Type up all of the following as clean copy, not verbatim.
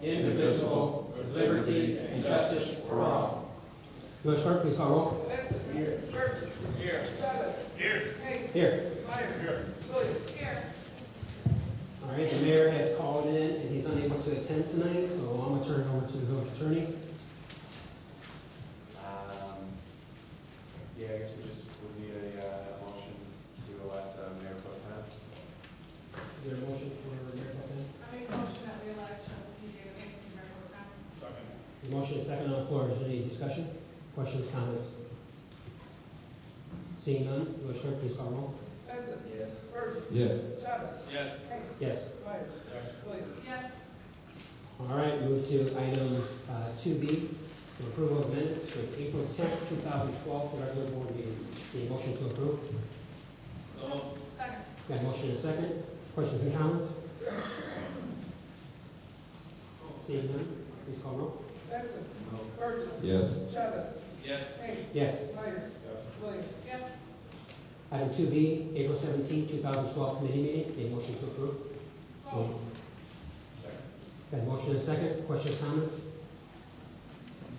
indivisible, with liberty and justice for all. Village Clerk, please call roll. Benson. Here. Burgess. Here. Chavez. Here. Hayes. Here. Myers. Here. Williams. Here. All right, the mayor has called in and he's unable to attend tonight, so I'm going to turn it over to the village attorney. Yeah, I guess we just would need a motion to elect Mayor Pro Tem. Is there a motion for Mayor Pro Tem? I make a motion that we elect Trustee David Hayes as Mayor Pro Tem. Second. The motion is second on the floor. Is there any discussion? Questions, comments? Seeing none, village clerk, please call roll. Benson. Yes. Burgess. Yes. Chavez. Yes. Hayes. Yes. Myers. Williams. Yes. All right, move to item 2B, for approval of minutes for April 10th, 2012, for regular board meeting. Need a motion to approve? So. Second. Got a motion and a second. Questions and comments? Seeing none, please call roll. Benson. Burgess. Yes. Chavez. Yes. Hayes. Yes. Myers. Williams. Yes. Item 2B, April 17th, 2012, committee meeting. Need a motion to approve? So. Got a motion and a second. Questions, comments?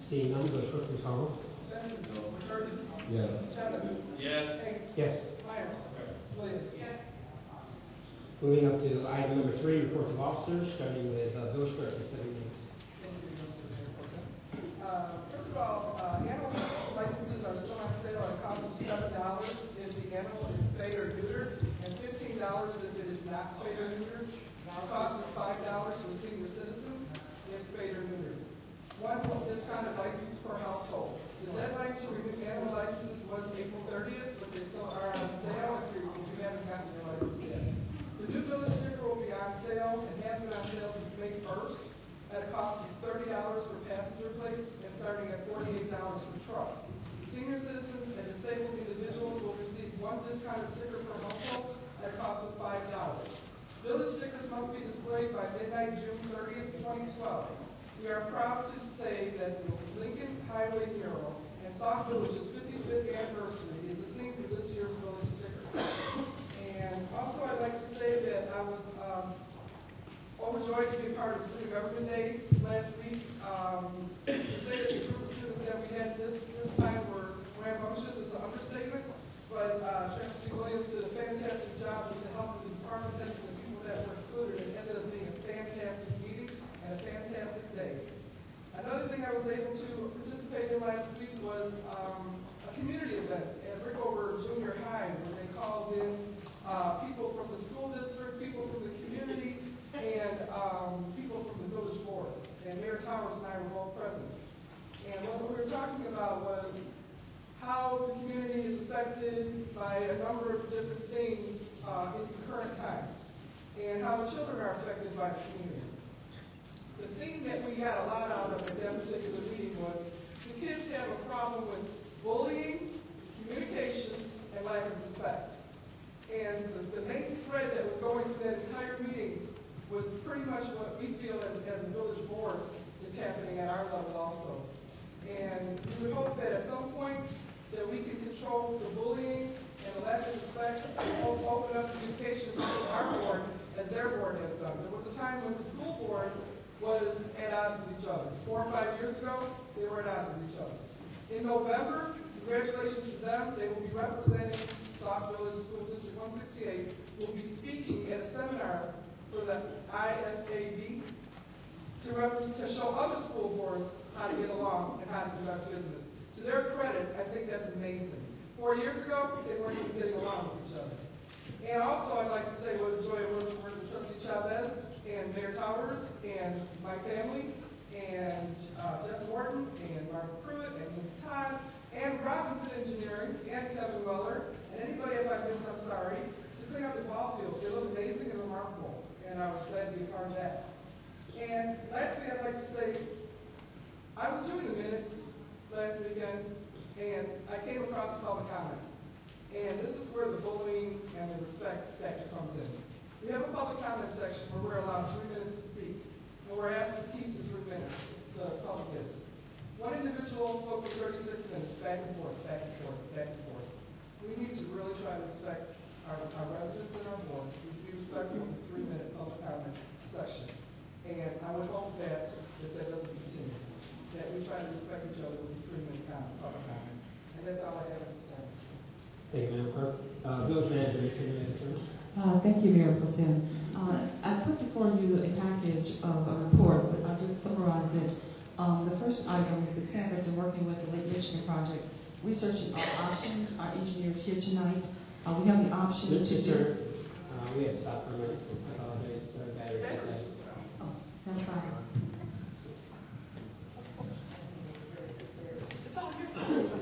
Seeing none, village clerk, please call roll. Benson. Burgess. Yes. Chavez. Yes. Hayes. Yes. Myers. Williams. Yes. Moving up to item number 3, reports of officers, starting with village clerk, Mr. Williams. Thank you, Mr. Mayor Pro Tem. First of all, animal licenses are still on sale at a cost of $7 if the animal is spayed or neutered, and $15 if it is not spayed or neutered. Now, the cost is $5 for senior citizens if spayed or neutered. One discounted license per household. The deadline to renew animal licenses was April 30th, but they still are on sale if you haven't gotten your license yet. The new village sticker will be on sale and has been on sale since May 1st at a cost of $30 for passenger plates and starting at $48 for trucks. Senior citizens and disabled individuals will receive one discounted sticker per household at a cost of $5. Village stickers must be displayed by midnight, June 30th, 2012. We are proud to say that the Lincoln Highway mural and Sauk Village's 55th anniversary is the theme for this year's village sticker. And also, I'd like to say that I was overjoyed to be a part of Student Government Day last week. To say that the group of students that we had this time were rambunctious is an understatement, but Trustee Williams did a fantastic job with the help of the department heads and the people that were included. It ended up being a fantastic meeting and a fantastic day. Another thing I was able to participate in last week was a community event at Rickover Junior High, where they called in people from the school district, people from the community, and people from the village board. And Mayor Towers and I were both present. And what we were talking about was how the community is affected by a number of different things in current times, and how the children are affected by the community. The thing that we got a lot out of at that particular meeting was the kids have a problem with bullying, communication, and lack of respect. And the main thread that was going through that entire meeting was pretty much what we feel as a village board is happening at our level also. And we would hope that at some point that we can control the bullying and the lack of respect and open up communication to our board as their board has done. There was a time when the school board was at odds with each other. 4 or 5 years ago, they were at odds with each other. In November, congratulations to them, they will be representing Sauk Village School District 168, will be speaking at a seminar for the ISAB to show other school boards how to get along and how to conduct business. To their credit, I think that's amazing. 4 years ago, they weren't even getting along with each other. And also, I'd like to say what a joy it was to work with Trustee Chavez and Mayor Towers and my family and Jeff Morton and Mark Pruitt and Nick Todd and Robinson Engineering and Kevin Weller and anybody if I missed, I'm sorry, to clean up the ball fields. They look amazing and remarkable, and I was glad to be a part of that. And lastly, I'd like to say, I was doing the minutes last weekend, and I came across a public comment. And this is where the bullying and the respect factor comes in. We have a public comment section where we're allowed 3 minutes to speak, and we're asked to keep to 3 minutes, the public is. One individual spoke for 36 minutes, back and forth, back and forth, back and forth. We need to really try to respect our residents and our board. We respect the 3-minute public comment section. And I would hope that doesn't continue, that we try to respect each other with freedom and common. And that's all I have to say. Thank you, Madam Clerk. Village Manager, Ms. Henrietta Turner. Thank you, Mayor Pro Tem. I put before you a package of a report, but I'll just summarize it. The first item is the staff has been working with the Lake Michigan Project, researching our options. Our engineers here tonight. We have the option to do. We have to stop for a minute. I apologize. Battery died. Oh, that's fine. It's all your fault.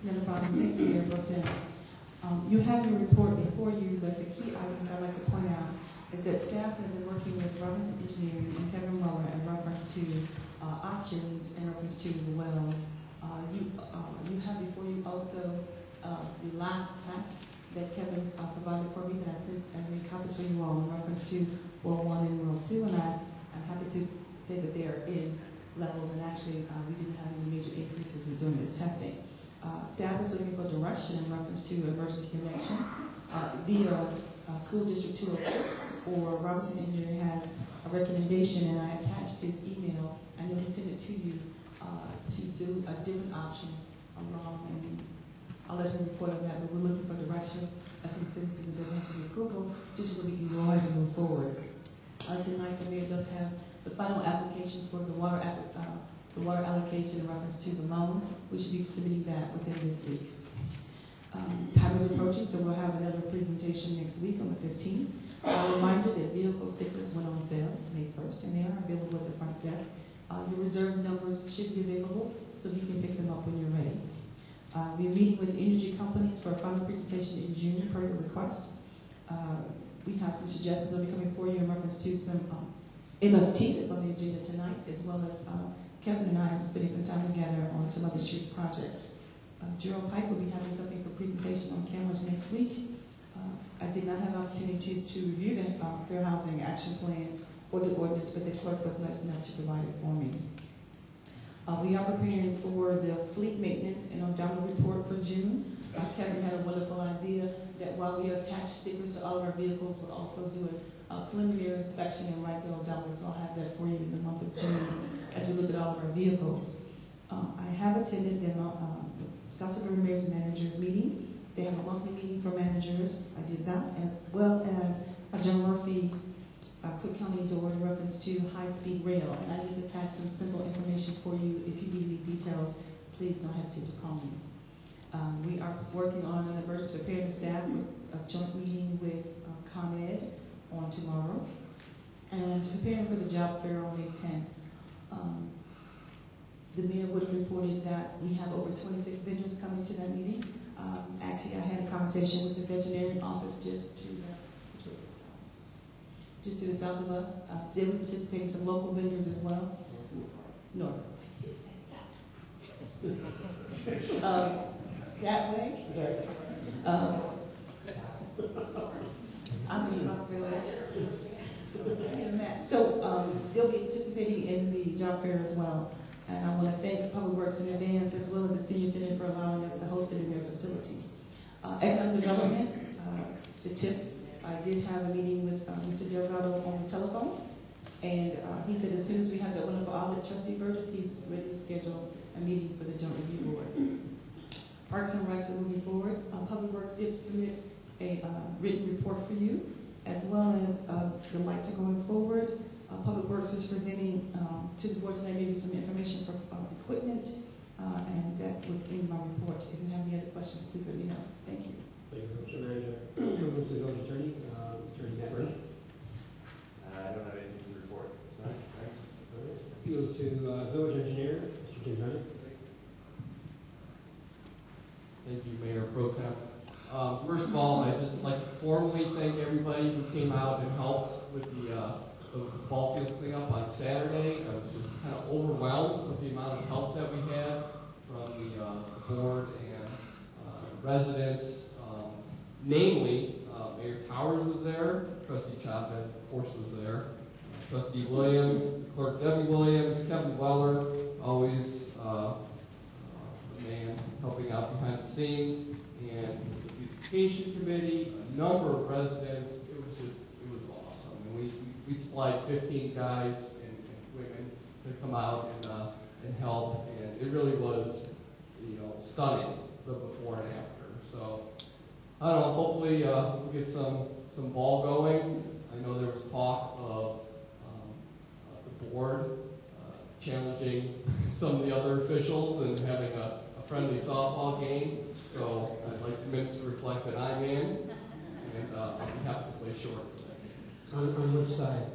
Not a problem. Thank you, Mayor Pro Tem. You have your report before you, but the key items I'd like to point out is that staff have been working with Robinson Engineering and Kevin Muller in reference to options in reference to the wells. You have before you also the last test that Kevin provided for me that I sent and made copies for you all in reference to well 1 and well 2, and I'm happy to say that they are in levels, and actually we didn't have any major increases during this testing. Staff is looking for direction in reference to emergency connection via School District 206, or Robinson Engineering has a recommendation, and I attached his email. I know he sent it to you to do a different option along, and I'll let him report on that, but we're looking for direction, a consensus, and doesn't have to be approval, just so we can go ahead and move forward. Tonight, the mayor does have the final application for the water allocation in reference to the loan. We should be submitting that within this week. Time is approaching, so we'll have another presentation next week on the 15th. A reminder that vehicle stickers went on sale May 1st, and they are available at the front desk. Your reserve numbers should be available, so you can pick them up when you're ready. We're meeting with energy companies for a final presentation in June per your request. We have some suggestions that will be coming for you in reference to some MFT that's on the agenda tonight, as well as Kevin and I have been spending some time together on some other street projects. Gerald Pike will be having something for presentation on cameras next week. I did not have an opportunity to review the Fair Housing Action Plan or the ordinance, but the clerk was nice enough to provide it for me. We are preparing for the fleet maintenance and odometer report for June. Kevin had a wonderful idea that while we attach stickers to all of our vehicles, we'll also do a preliminary inspection and write the odometer. So I'll have that for you in the month of June as we look at all of our vehicles. I have attended the South River Mayor's Managers meeting. They have a monthly meeting for managers. I did that, as well as a John Murphy Cook County door in reference to high-speed rail. And I just attached some simple information for you. If you need any details, please don't hesitate to call me. We are working on an emergency preparedness staff, a joint meeting with ComEd on tomorrow, and preparing for the job fair on May 10th. The mayor would have reported that we have over 26 vendors coming to that meeting. Actually, I had a conversation with the veterinarian office just to just to the south of us. Today we participate in some local vendors as well. North. That way. Okay. I'm in Sauk Village. So they'll be participating in the job fair as well. And I want to thank Public Works in advance as well as the Senior Center for allowing us to host it in their facility. Economic Development, the TIP, I did have a meeting with Mr. Delgado on the telephone. And he said as soon as we have that wonderful audit, Trustee Burgess, he's ready to schedule a meeting for the Joint Review Board. Parks and Recs are moving forward. Public Works did submit a written report for you, as well as the lights are going forward. Public Works is presenting to the board tonight maybe some information for equipment, and that would end my report. If you have any other questions, please let me know. Thank you. Thank you, Mr. Manager. Move to the village attorney, Attorney Medford. I don't have anything to report tonight. Thanks. Move to village engineer, Mr. Jim Brennan. Thank you, Mayor Pro Tem. First of all, I'd just like to formally thank everybody who came out and helped with the ball field cleanup on Saturday. I was just kind of overwhelmed with the amount of help that we had from the board and residents. Namely, Mayor Towers was there, Trustee Chapa, of course, was there, Trustee Williams, Clerk Debbie Williams, Kevin Weller, always the man helping out behind the scenes, and the beautification committee, a number of residents. It was awesome. And we supplied 15 guys and women to come out and help, and it really was, stunning, the before and after. So, I don't know, hopefully we'll get some ball going. I know there was talk of the board challenging some of the other officials and having a friendly softball game. So I'd like the minutes to reflect that I'm in, and I'll be happy to play short. On which side?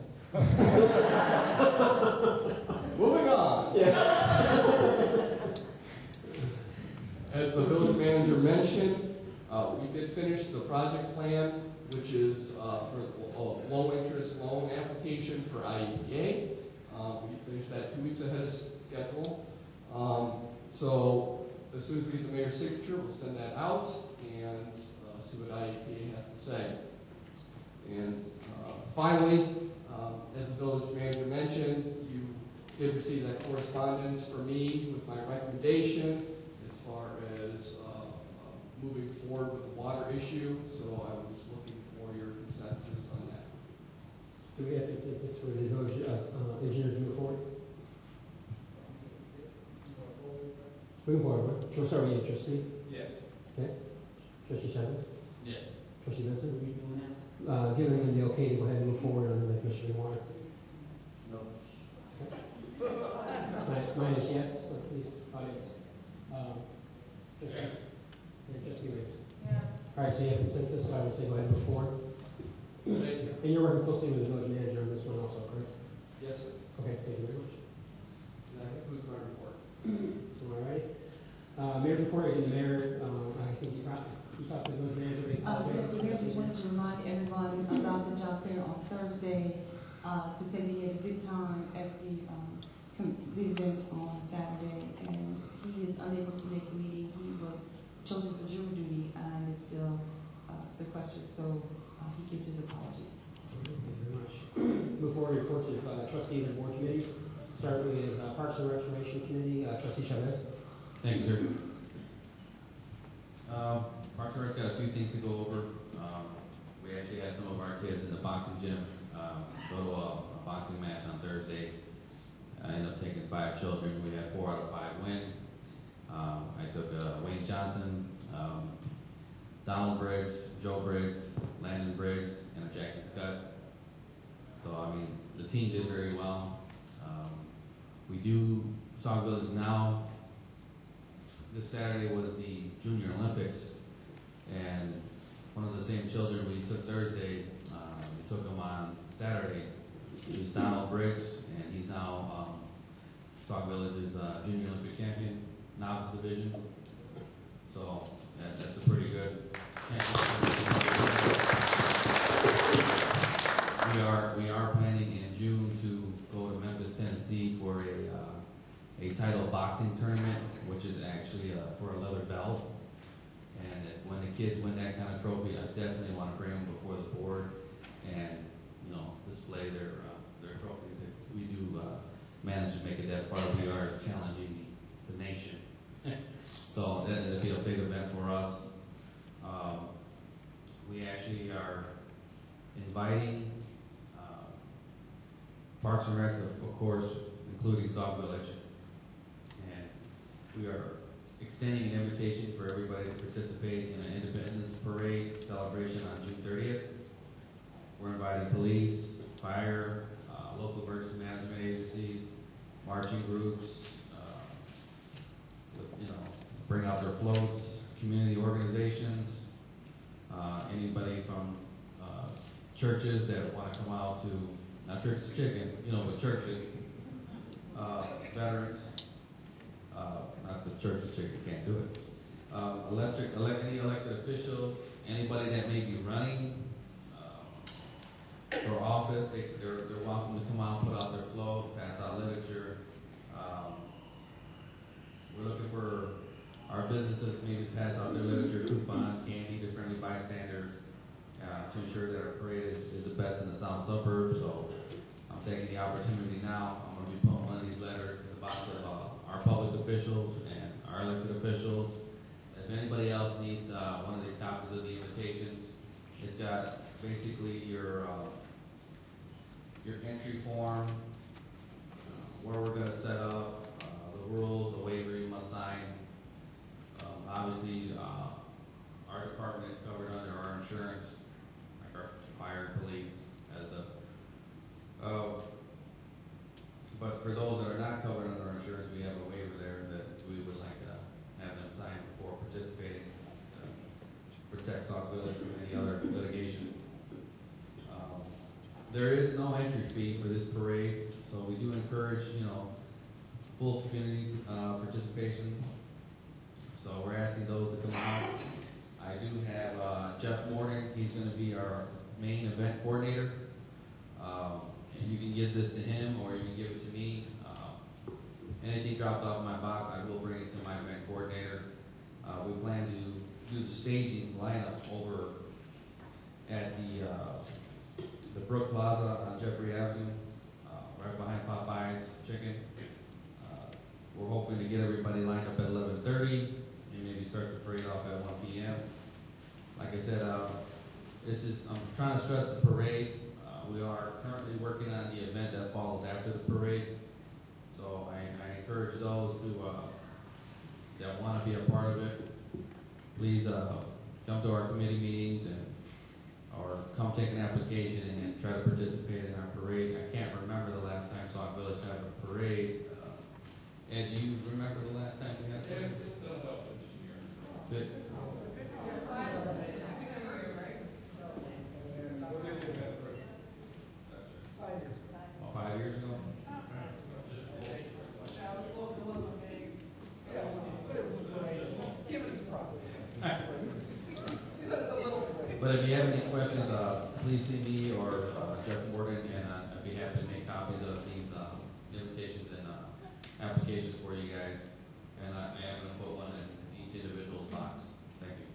Moving on. As the village manager mentioned, we did finish the project plan, which is for a low-interest loan application for IEPA. We finished that 2 weeks ahead of schedule. So as soon as we get the mayor's signature, we'll send that out and see what IEPA has to say. And finally, as the village manager mentioned, you did receive that correspondence from me with my recommendation as far as moving forward with the water issue. So I was looking for your consensus on that. Do we have consensus for the village engineer to move forward? Moving forward, right? We'll start with you, Trustee. Yes. Okay. Trustee Chavez? Yes. Trustee Benson? Are we doing that? Giving them the okay to go ahead and move forward on the Commissioner Water. No. Mine is yes, but please, audience. Trustee Williams. Yes. All right, so you have consensus, so I would say go ahead and move forward. Thank you. And you're working closely with the village manager on this one also, correct? Yes, sir. Okay, thank you very much. That concludes my report. All right. Mayor's report, again, the mayor, I think you talked to the village manager. Yes, the mayor just wanted to remind everyone about the job fair on Thursday, to say that he had a good time at the event on Saturday, and he is unable to make the meeting. He was chosen for jury duty and is still sequestered, so he gives his apologies. Thank you very much. Move forward, reports of trustees and board committees. Start with Parks and Recreation Committee, Trustee Chavez. Thank you, sir. Parks and Rec's got a few things to go over. We actually had some of our kids in the boxing gym go to a boxing match on Thursday. I ended up taking 5 children. We had 4 out of 5 win. I took Wayne Johnson, Donald Briggs, Joe Briggs, Landon Briggs, and a Jackie Scott. So, I mean, the team did very well. We do Sauk Village now. This Saturday was the Junior Olympics, and one of the same children we took Thursday, we took him on Saturday. He's Donald Briggs, and he's now Sauk Village's Junior Olympic champion, novice division. So that's a pretty good championship. We Tennessee for a title boxing tournament, which is actually for a leather belt. And if when the kids win that kind of trophy, I definitely want to bring them before the board and, you know, display their trophies. If we do manage to make it that far, we are challenging the nation. So that'll be a big event for us. We actually are inviting Parks and Recs, of course, including Sauk Village. And we are extending an invitation for everybody to participate in an Independence Parade celebration on June 30th. We're inviting police, fire, local emergency management agencies, marching groups, bring out their floats, community organizations, anybody from churches that want to come out to, not Church's Chicken, but churches, veterans, not the Church's Chicken, can't do it. Any elected officials, anybody that may be running for office, they're welcome to come out, put out their float, pass out literature. We're looking for our businesses to maybe pass out their literature, coupon, candy to friendly bystanders to ensure that our parade is the best in the south suburbs. So I'm taking the opportunity now. I'm going to be putting one of these letters in the box of our public officials and our elected officials. If anybody else needs one of these copies of the invitations, it's got basically your entry form, where we're going to set up, the rules, the waiver you must sign. Obviously, our department is covered under our insurance, like our fire and police, as the. But for those that are not covered under our insurance, we have a waiver there that we would like to have them sign before participating, to protect Sauk Village from any other litigation. There is no entry fee for this parade, so we do encourage, full community participation. So we're asking those to come out. I do have Jeff Morgan. He's going to be our main event coordinator. And you can give this to him or you can give it to me. Anything dropped off my box, I will bring it to my event coordinator. We plan to do the staging lineup over at the Brook Plaza on Jeffrey Avenue, right behind Popeye's Chicken. We're hoping to get everybody lined up at 11:30 and maybe start the parade off at 1 p.m. Like I said, I'm trying to stress the parade. We are currently working on the event that follows after the parade. So I encourage those that want to be a part of it. Please come to our committee meetings or come take an application and try to participate in our parade. I can't remember the last time Sauk Village had a parade. Ed, do you remember the last time we had a parade? It's been about 15 years. Good. Oh, 5 years ago? But if you have any questions, please see me or Jeff Morgan, and I'd be happy to make copies of these invitations and applications for you guys. And I am going to put one in each individual's box. Thank you.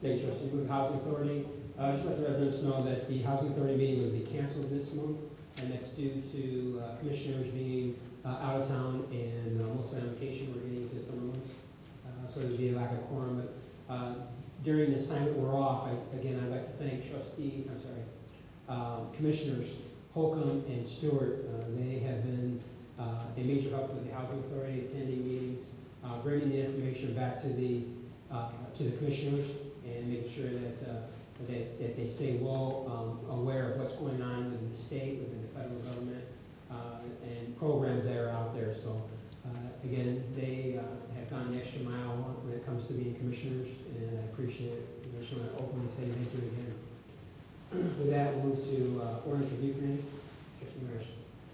Thank you, Trustee. With Housing Authority, just let the residents know that the Housing Authority meeting will be canceled this month, and that's due to commissioners being out of town and mostly on vacation. We're getting into the summer months, so there'll be a lack of quorum. But during this time that we're off, I'd like to thank Commissioners Holcomb and Stewart. They have been a major help with the Housing Authority, attending meetings, bringing the information back to the commissioners, and making sure that they stay well aware of what's going on within the state, within the federal government, and programs that are out there. So again, they have gone the extra mile when it comes to being commissioners, and I appreciate it. I just want to openly say thank you again. With that, we'll move to ordinance review committee. Trustee Myers.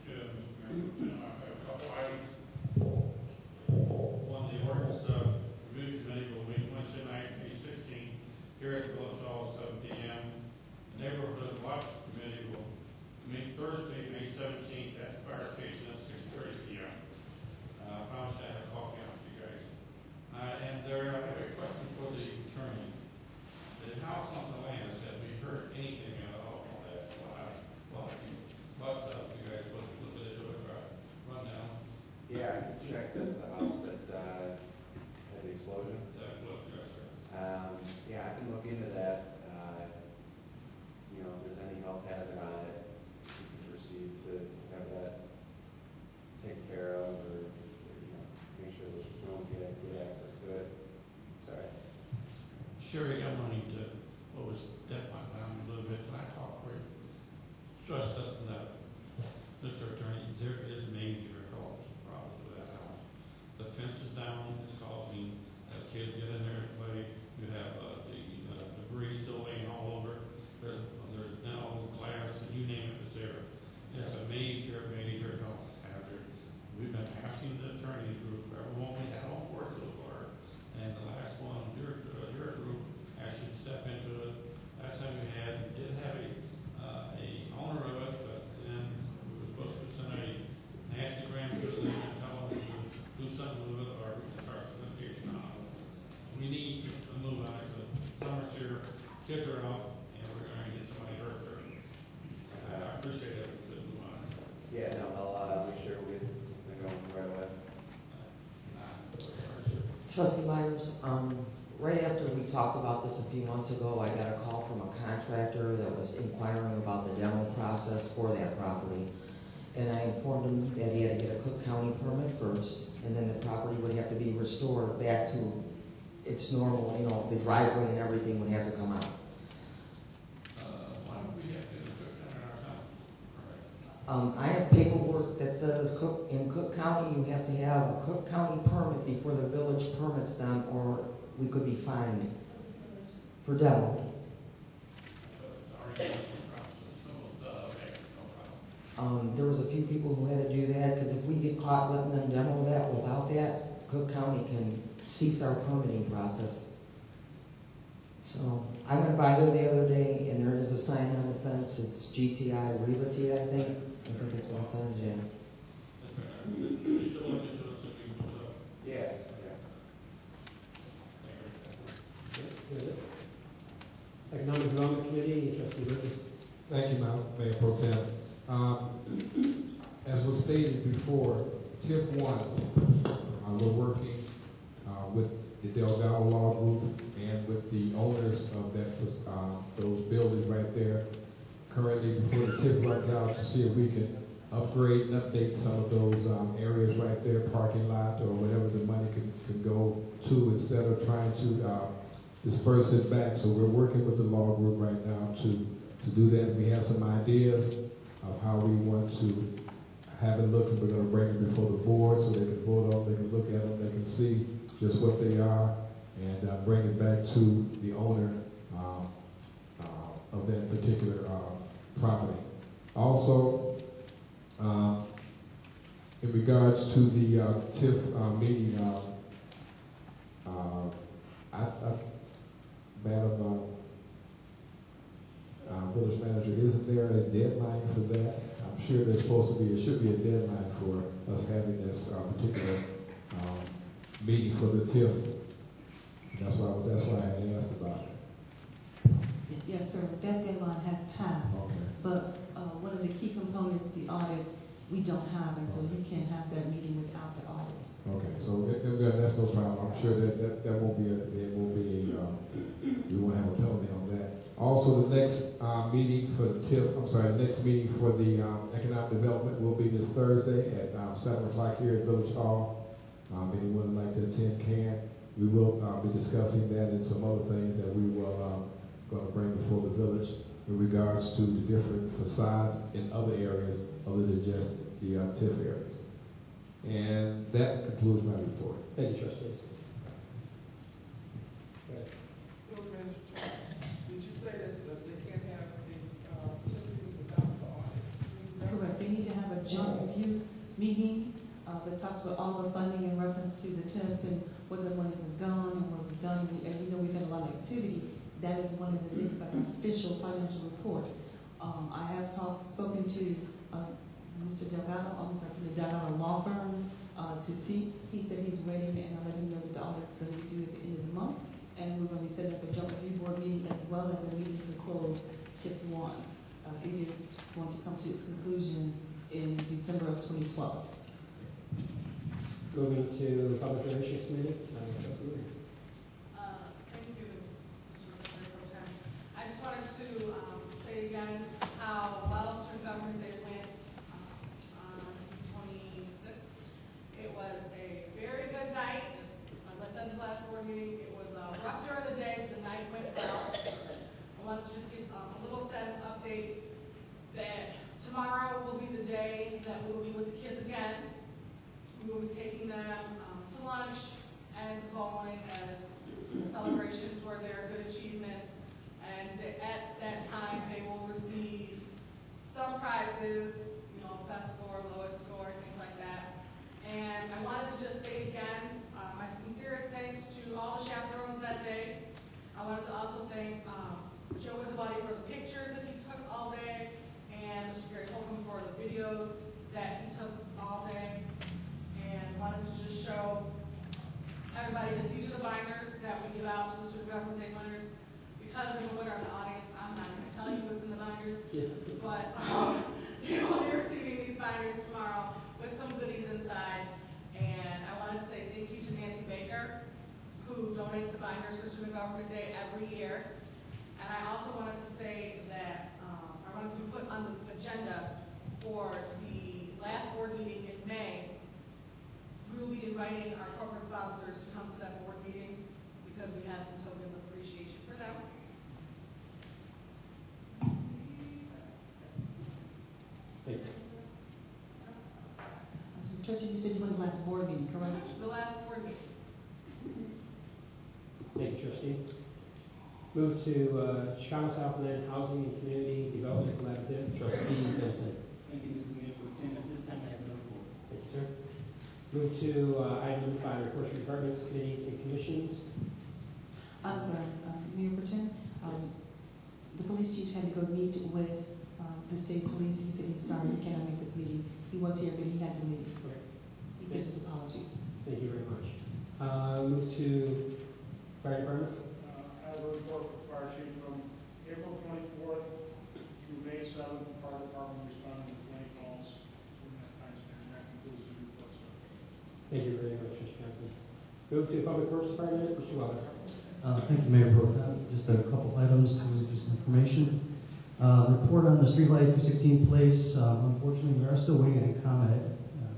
Yeah, Mr. Mayor. I have a couple items. One, the ordinance review committee will meet Wednesday night, May 16th, here at the Village Hall, 7 p.m. The neighborhood watch committee will meet Thursday, May 17th at check, that's the house that, had the explosion? That was, yes, sir. Yeah, I can look into that. You know, if there's any health hazard on it, we can proceed to have that taken care of, or, you know, make sure there's no one get access to it. Sorry. Sherry, I wanted to, step my down a little bit, can I talk for you? Trust that, Mr. Attorney, there is major health problems with that house. The fence is down, it's causing kids get in there and play. You have the debris still laying all over. There's nails, glass, you name it, it's there. It's a major, major health hazard. We've been asking the attorney group, everyone we had on board so far, and the last one, your group asked you to step into it. Last time we did have a owner of it, but then we were supposed to send a nasty gram to them and tell them to do something with it, or we can start some litigation on it. We need to move on it, because summer's here, kids are out, and we're going to get somebody hurt there. I appreciate it, we could move on. Yeah, no, I'll make sure we get something going right away. Trustee Myers, right after we talked about this a few months ago, I got a call from a contractor that was inquiring about the demo process for that property. And I informed him that he had to get a Cook County permit first, and then the property would have to be restored back to its normal, you know, the driveway and everything would have to come out. Why don't we have to do the Cook County ourselves? I have paperwork that says in Cook County, you have to have a Cook County permit before the village permits them, or we could be fined for demo. There was a few people who had to do that, because if we get caught letting them demo that without that, Cook County can cease our permitting process. So, I went by there the other day, and there is a sign on the fence, it's GTI Realty, I think it's one sign, yeah. You still want to do it, so we can do it. Yeah, Good. Economic Development Committee, Trustee Burgess. Thank you, Mayor Pro Tem. As was stated before, TIF 1, we're working with the Delgado Law Group and with the owners of those buildings right there. Currently, before the TIF runs out, to see if we can upgrade and update some of those areas right there, parking lot or whatever the money could go to, instead of trying to disperse it back. So we're working with the law group right now to do that. We have some ideas of how we want to have it look, and we're going to bring it before the board so they can vote on, they can look at them, they can see just what they are, and bring it back to the owner of that particular property. Also, in regards to the TIF meeting, Madam Village Manager, isn't there a deadline for that? I'm sure there's supposed to be, it should be a deadline for us having this particular meeting for the TIF. That's why I had asked about it. Yes, sir, that deadline has passed, Okay. but one of the key components, the audit, we don't have, and so you can't have that meeting without the audit. Okay, so that's no problem. I'm sure that won't be we won't have a penalty on that. Also, the next meeting for the TIF, the next meeting for the economic development will be this Thursday at 7 o'clock here at Village Hall. Anyone would like to attend can. We will be discussing that and some other things that we will going to bring before the village in regards to the different facades in other areas other than just the TIF areas. And that concludes my report. Thank you, trustees. Village Manager, did you say that they can't have the certificate without the audit? Correct, they need to have a joint review meeting that talks about all the funding in reference to the TIF and where the monies have gone and what we've done. And we know we've had a lot of activity. That is one of the things, like an official financial report. I have spoken to Mr. Delgado, almost like the Delgado law firm, to see. He said he's waiting, and I let him know that the audit is going to be due at the end of the month. And we're going to be setting up a joint review board meeting as well as a meeting to close TIF 1. It is going to come to its conclusion in December of 2012. Moving to Public Relations Committee, Trustee Lee. Thank you, Mr. Mayor Pro Tem. I just wanted to say again how well student government day went on the 26th. It was a very good night. As I said in the last board meeting, it was rough during the day, but the night went well. I wanted to just give a little status update that tomorrow will be the day that we will be with the kids again. We will be taking them to lunch and to bowling as a celebration for their good achievements. And at that time, they will receive some prizes, you know, best score, lowest score, things like that. And I wanted to just say again, my sincerest thanks to all the chaperones that day. I wanted to also thank Joe Isabati for the pictures that he took all day, and Mr. Gary Holcomb for the videos that he took all day. And wanted to just show everybody that these are the binders that we give out to the student government day winners. Because there's a winner in the audience, I'm not going to tell you what's in the binders, but you will be receiving these binders tomorrow with some goodies inside. And I wanted to say thank you to Nancy Baker, who donates the binders for student government day every year. And I also wanted to say that I wanted to be put on the agenda for the last board meeting in May. We will be inviting our corporate sponsors to come to that board meeting because we have some tokens of appreciation for them. Thank you. Trustee, you said you went to the last board meeting, correct? The last board meeting. Thank you, Trustee. Move to Chicago Southland Housing and Community Development Collaborative, Trustee Benson. Thank you, Mr. Mayor Pro Tem. At this time, I have no report. Thank you, sir. Move to item number 5, reports from departments, committees, and commissions. I'm sorry, Mayor Pro Tem, the police chief had to go meet with the state police. He said he's sorry, he cannot make this meeting. He was here, but he had to leave. He gives his apologies. Thank you very much. Move to fire department. I have a report from the fire chief from April 24th through May 7th. The fire department responded to 20 calls in that time span. That concludes the report, sir. Thank you very much, Mr. Johnson. Move to Public Works Department, Mr. Weller. Thank you, Mayor Pro Tem. Just a couple items to just information. Report on the streetlight 216 Place. Unfortunately, we are still waiting on comment.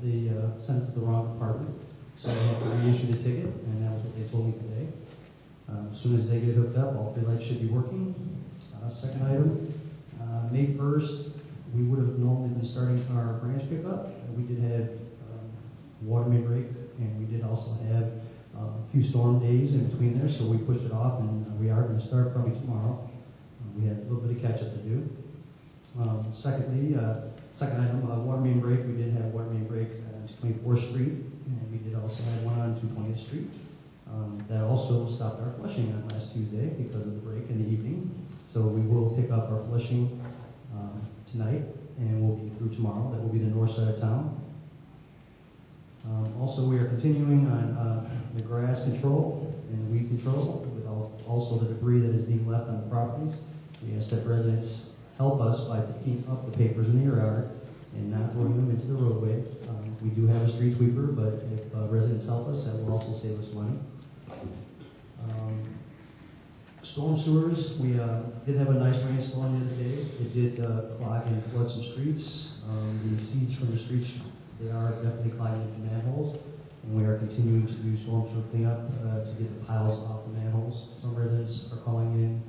They sent it to the wrong department, so I have to reissue the ticket, and that was what they told me today. As soon as they get it hooked up, all 3 lights should be working. Second item, May 1st, we would have normally been starting our branch pickup. We did have water main break, and we did also have a few storm days in between there, so we pushed it off, and we are going to start probably tomorrow. We had a little bit of catch up to do. Secondly, second item, water main break. We did have water main break on 24th Street, and we did also have one on 220th Street. That also stopped our flushing on last Tuesday because of the break in the evening. So we will pick up our flushing tonight, and we'll be through tomorrow. That will be the north side of town. Also, we are continuing on the grass control and weed control, with also the debris that is being left on the properties. We ask that residents help us by picking up the papers in the yard and not throwing them into the roadway. We do have a street sweeper, but if residents help us, that will also save us money. Storm sewers, we did have a nice rainstorm the other day. It did clog and flood some streets. The seeds from the streets, they are definitely clogging into manholes, and we are continuing to do storm sewer cleanup to get the piles off the manholes. Some residents are calling in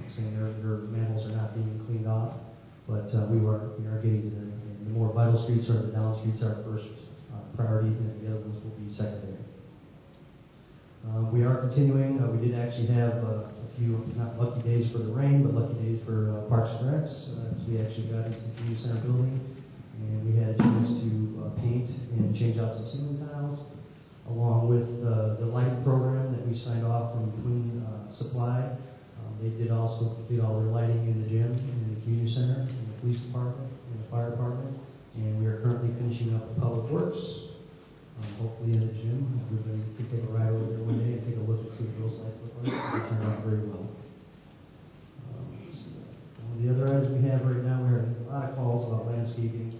saying their manholes are not being cleaned off, but we are getting to the more vital streets, or the down streets, are first priority, and the other ones will be secondary. We are continuing. We did actually have a few, not lucky days for the rain, but lucky days for Parks and Recs. So we actually got into the community center building, and we had a chance to paint and change out some ceiling tiles, along with the lighting program that we signed off from Twin Supply. They did also complete all their lighting in the gym, in the community center, in the police department, in the fire department, and we are currently finishing up the public works. Hopefully in the gym, everybody can take a ride over there one day and take a look and see what those lights look like. They turned out very well. One of the other items we have right now, we're having a lot of calls about landscaping.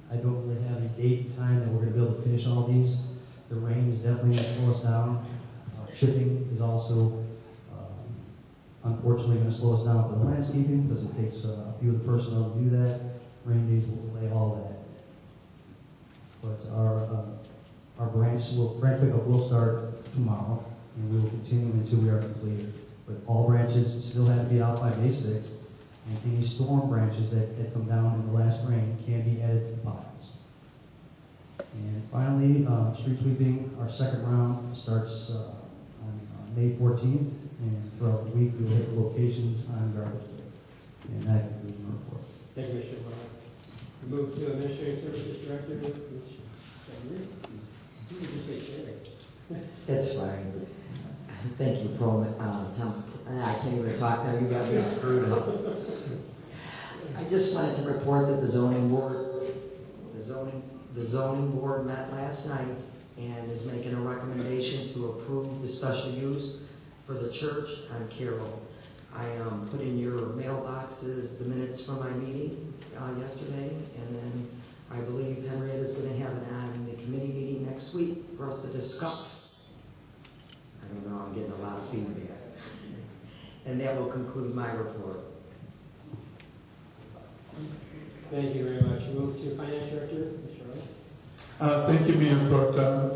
I don't really have any date and time that we're gonna be able to finish all these. The rain is definitely gonna slow us down. Chipping is also, unfortunately gonna slow us down for the landscaping because it takes a few of the personnel to do that. Rain days will delay all that. But our branch pickup will start tomorrow, and we will continue until we are completed. But all branches still have to be out by May 6th, and any storm branches that come down in the last rain can be added to the piles. And finally, street sweeping, our second round starts on May 14th, and throughout the week we will hit locations on garbage day. And that concludes my report. Thank you, Mr. Brown. We move to Administrative Services Director, Ms. Sherry. You can just say Sherry. It's fine. Thank you, Tom. I can't even talk now, you got me screwed up. I just wanted to report that the zoning board met last night and is making a recommendation to approve the special use for the church on Carroll. I put in your mailboxes the minutes from my meeting yesterday, and then I believe Henrietta's going to have it on the committee meeting next week for us to discuss. I don't know, I'm getting a lot of feedback. And that will conclude my report. Thank you very much. Move to Finance Director, Ms. Shirley. Thank you, Mayor Pro Tem.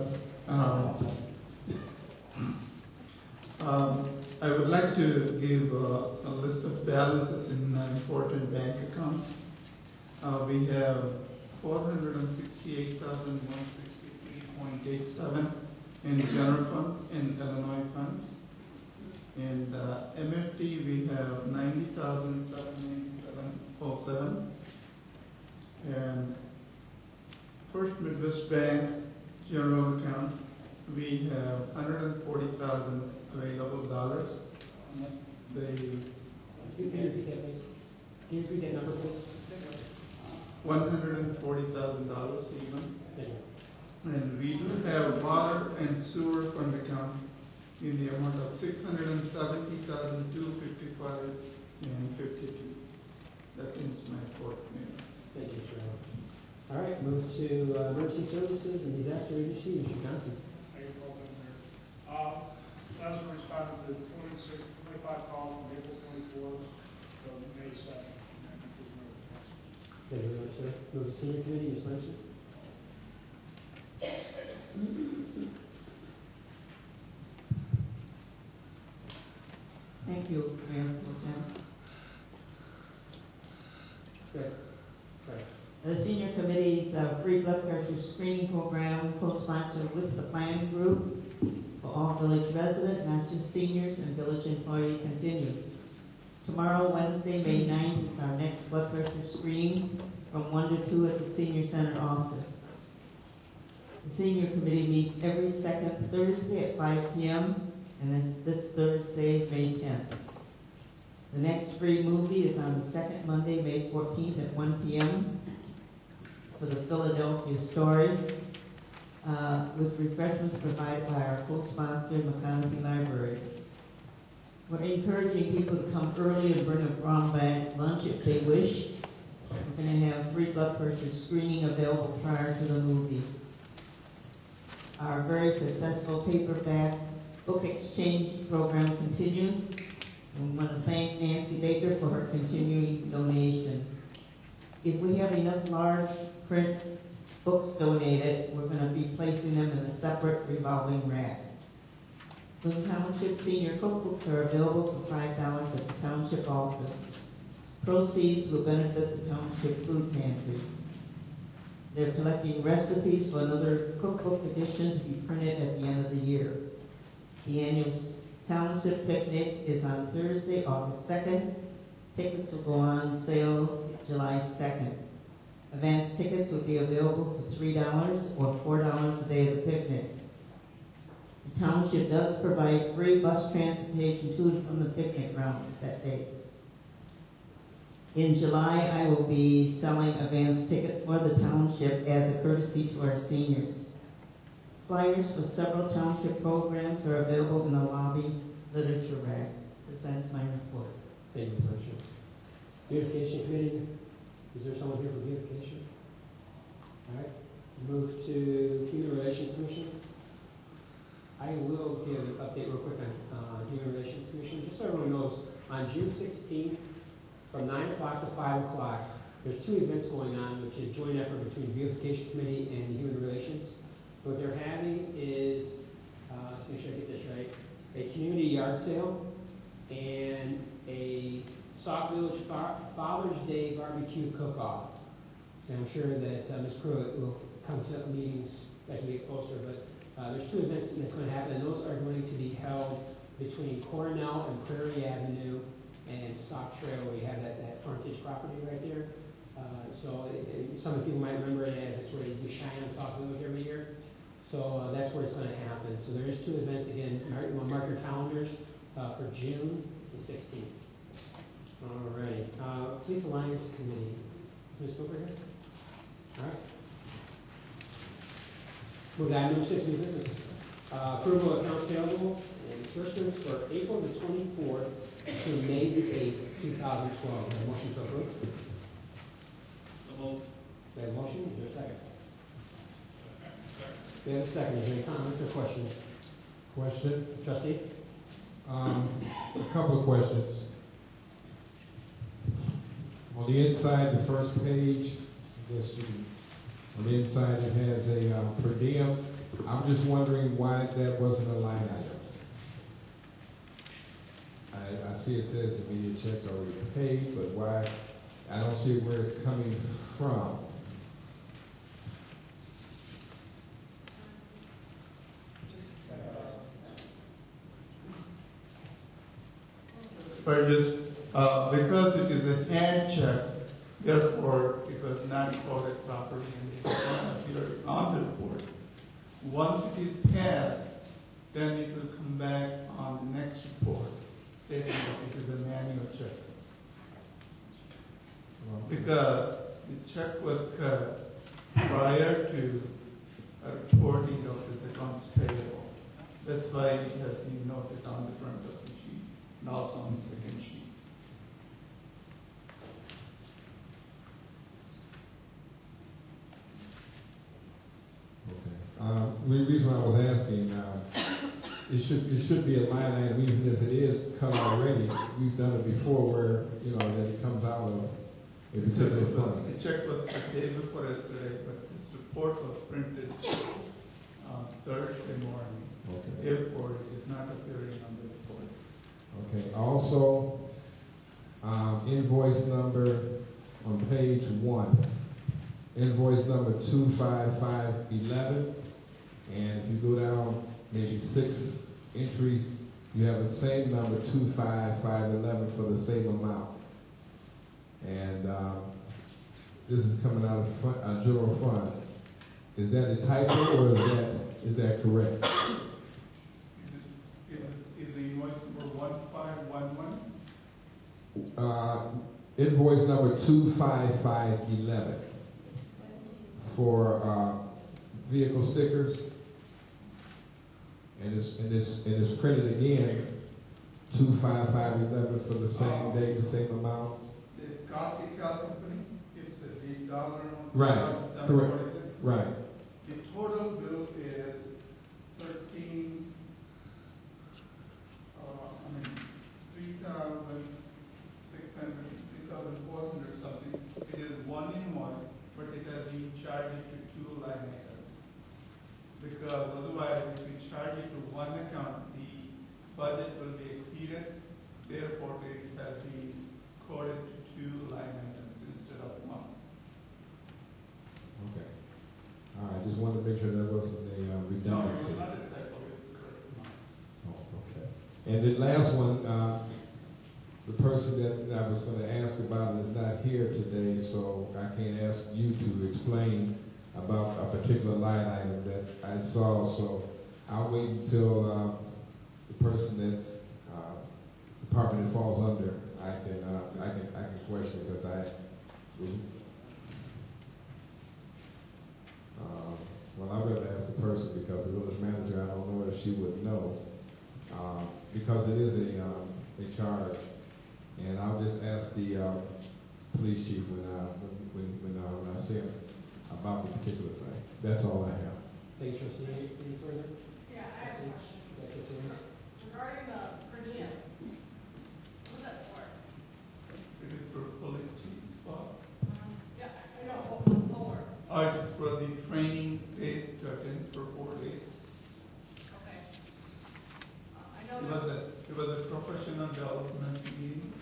I would like to give a list of balances in important bank accounts. We have 468,163.87 in general fund in Illinois funds. In MFT, we have 90,797.07. And First Midwest Bank general account, we have 140,000 available dollars. Can you repeat that, please? Can you repeat that number, please? $140,000 even. Thank you. And we do have water and sewer fund account in the amount of $670,255.52. That ends my report, Mayor. Thank you, Shirley. All right, move to Emergency Services and Disaster Agency, Mr. Johnson. Thank you, Paul. As a response to the 25 calls from April 24th to May 2nd. Thank you very much, sir. Move to Senior Committee, Ms. Langston. Thank you, Mayor Pro Tem. Good. Right. The Senior Committee's free blood pressure screening program, co-sponsored with the planning group for all village residents, not just seniors, and village employee continues. Tomorrow, Wednesday, May 9th, is our next blood pressure screening from 1 to 2 at the Senior Center office. The Senior Committee meets every second Thursday at 5 p.m., and this Thursday, May 10th. The next free movie is on the second Monday, May 14th at 1 p.m. for the Philadelphia Story, with refreshments provided by our co-sponsor, McConaughey Library. We're encouraging people to come early and bring a brown bag lunch if they wish. We're going to have free blood pressure screening available prior to the movie. Our very successful paperback book exchange program continues. And we want to thank Nancy Baker for her continuing donation. If we have enough large print books donated, we're going to be placing them in a separate revolving rack. The Township Senior Cookbooks are available for $5 at the Township office. Proceeds will benefit the Township Food Pantry. They're collecting recipes for another cookbook edition to be printed at the end of the year. The annual Township Picnic is on Thursday, August 2nd. Tickets will go on sale July 2nd. Advance tickets will be available for $3 or $4 a day of the picnic. The Township does provide free bus transportation to and from the picnic grounds that day. In July, I will be selling advance tickets for the Township as a courtesy to our seniors. Flyers for several Township programs are available in the lobby literature rack. This ends my report. Thank you, Ms. Langston. Beautification Committee, is there someone here for beautification? All right, Move to Human Relations Commission. I will give an update real quick on Human Relations Commission, just so everyone knows, on June 16th, from 9 o'clock to 5 o'clock, there's two events going on, which is joint effort between the Beautification Committee and Human Relations. What they're having is, let's make sure I get this right, a community yard sale and a Sauk Village Father's Day barbecue cook-off. And I'm sure that Ms. Pruitt will come to meetings as we get closer, but there's two events that's going to happen, and those are going to be held between Cornell and Prairie Avenue and Sauk Trail, where you have that frontage property right there. Some of the people might remember it as it's where you shine on Sauk Village every year. So that's where it's going to happen. So there is two events again. Mark your calendars for June the 16th. All right. Police Alliance Committee. Ms. Booker here? All right. Move on to number 6, new business. Approval of accounts payable and disbursements for April the 24th to May the 8th, 2012. A motion to approve? We have a motion. Is there a second? We have a second. Is there any comments or questions? Question? Trustee? A couple of questions. On the inside, the first page, I guess on the inside it has a per diem. I'm just wondering why that wasn't a line item. I see it says immediate checks already paid, but why? I don't see where it's coming from. Because it is a hand check, therefore it was not recorded properly and it does not appear on the report. Once it is passed, then it will come back on the next report stating that it is a manual check. Because the check was cut prior to a reporting of this accounts payable. That's why it has been noted on the front of the sheet and also on the second sheet. The reason why I was asking, it should be a line item, even if it is cut already. We've done it before where, that it comes out of a particular fund. The check was cut day before yesterday, but this report was printed Thursday morning. Okay. Therefore, it is not appearing on the report. Okay. Also, invoice number on page 1. Invoice number 25511. And if you go down maybe 6 entries, you have the same number, 25511, for the same amount. And this is coming out of general fund. Is that a typo or is that correct? Is the invoice number 1511? Invoice number 25511 for vehicle stickers. And it's printed again, 25511 for the same day, the same amount. The Scott Company, it's the dollar. Right, correct. Right. The total bill is 3,400 something. It is one invoice, but it has been charged to 2 line items. Because otherwise, if we charge it to one account, the budget will be exceeded. Therefore, it has been coded to 2 line items instead of 1. Okay. All right, just wanted to make sure there wasn't a redundancy. No, not a typo, it's the correct amount. Oh, okay. And the last one, the person that I was going to ask about is not here today, so I can't ask you to explain about a particular line item that I saw. So I'll wait until the person that's department it falls under, I can question, because I was. Well, I'd rather ask the person, because the village manager, I don't know if she would know, because it is a charge. And I'll just ask the police chief when I see him about the particular thing. That's all I have. Thank you, trustee. Any further? Yeah, I have a question. Yeah, trustee Amos? Regarding the per diem, what's that for? It is for police chief boss. Yeah, I know, what for? It is for the training days to attend for 4 days. Okay. I know that. It was a professional development meeting.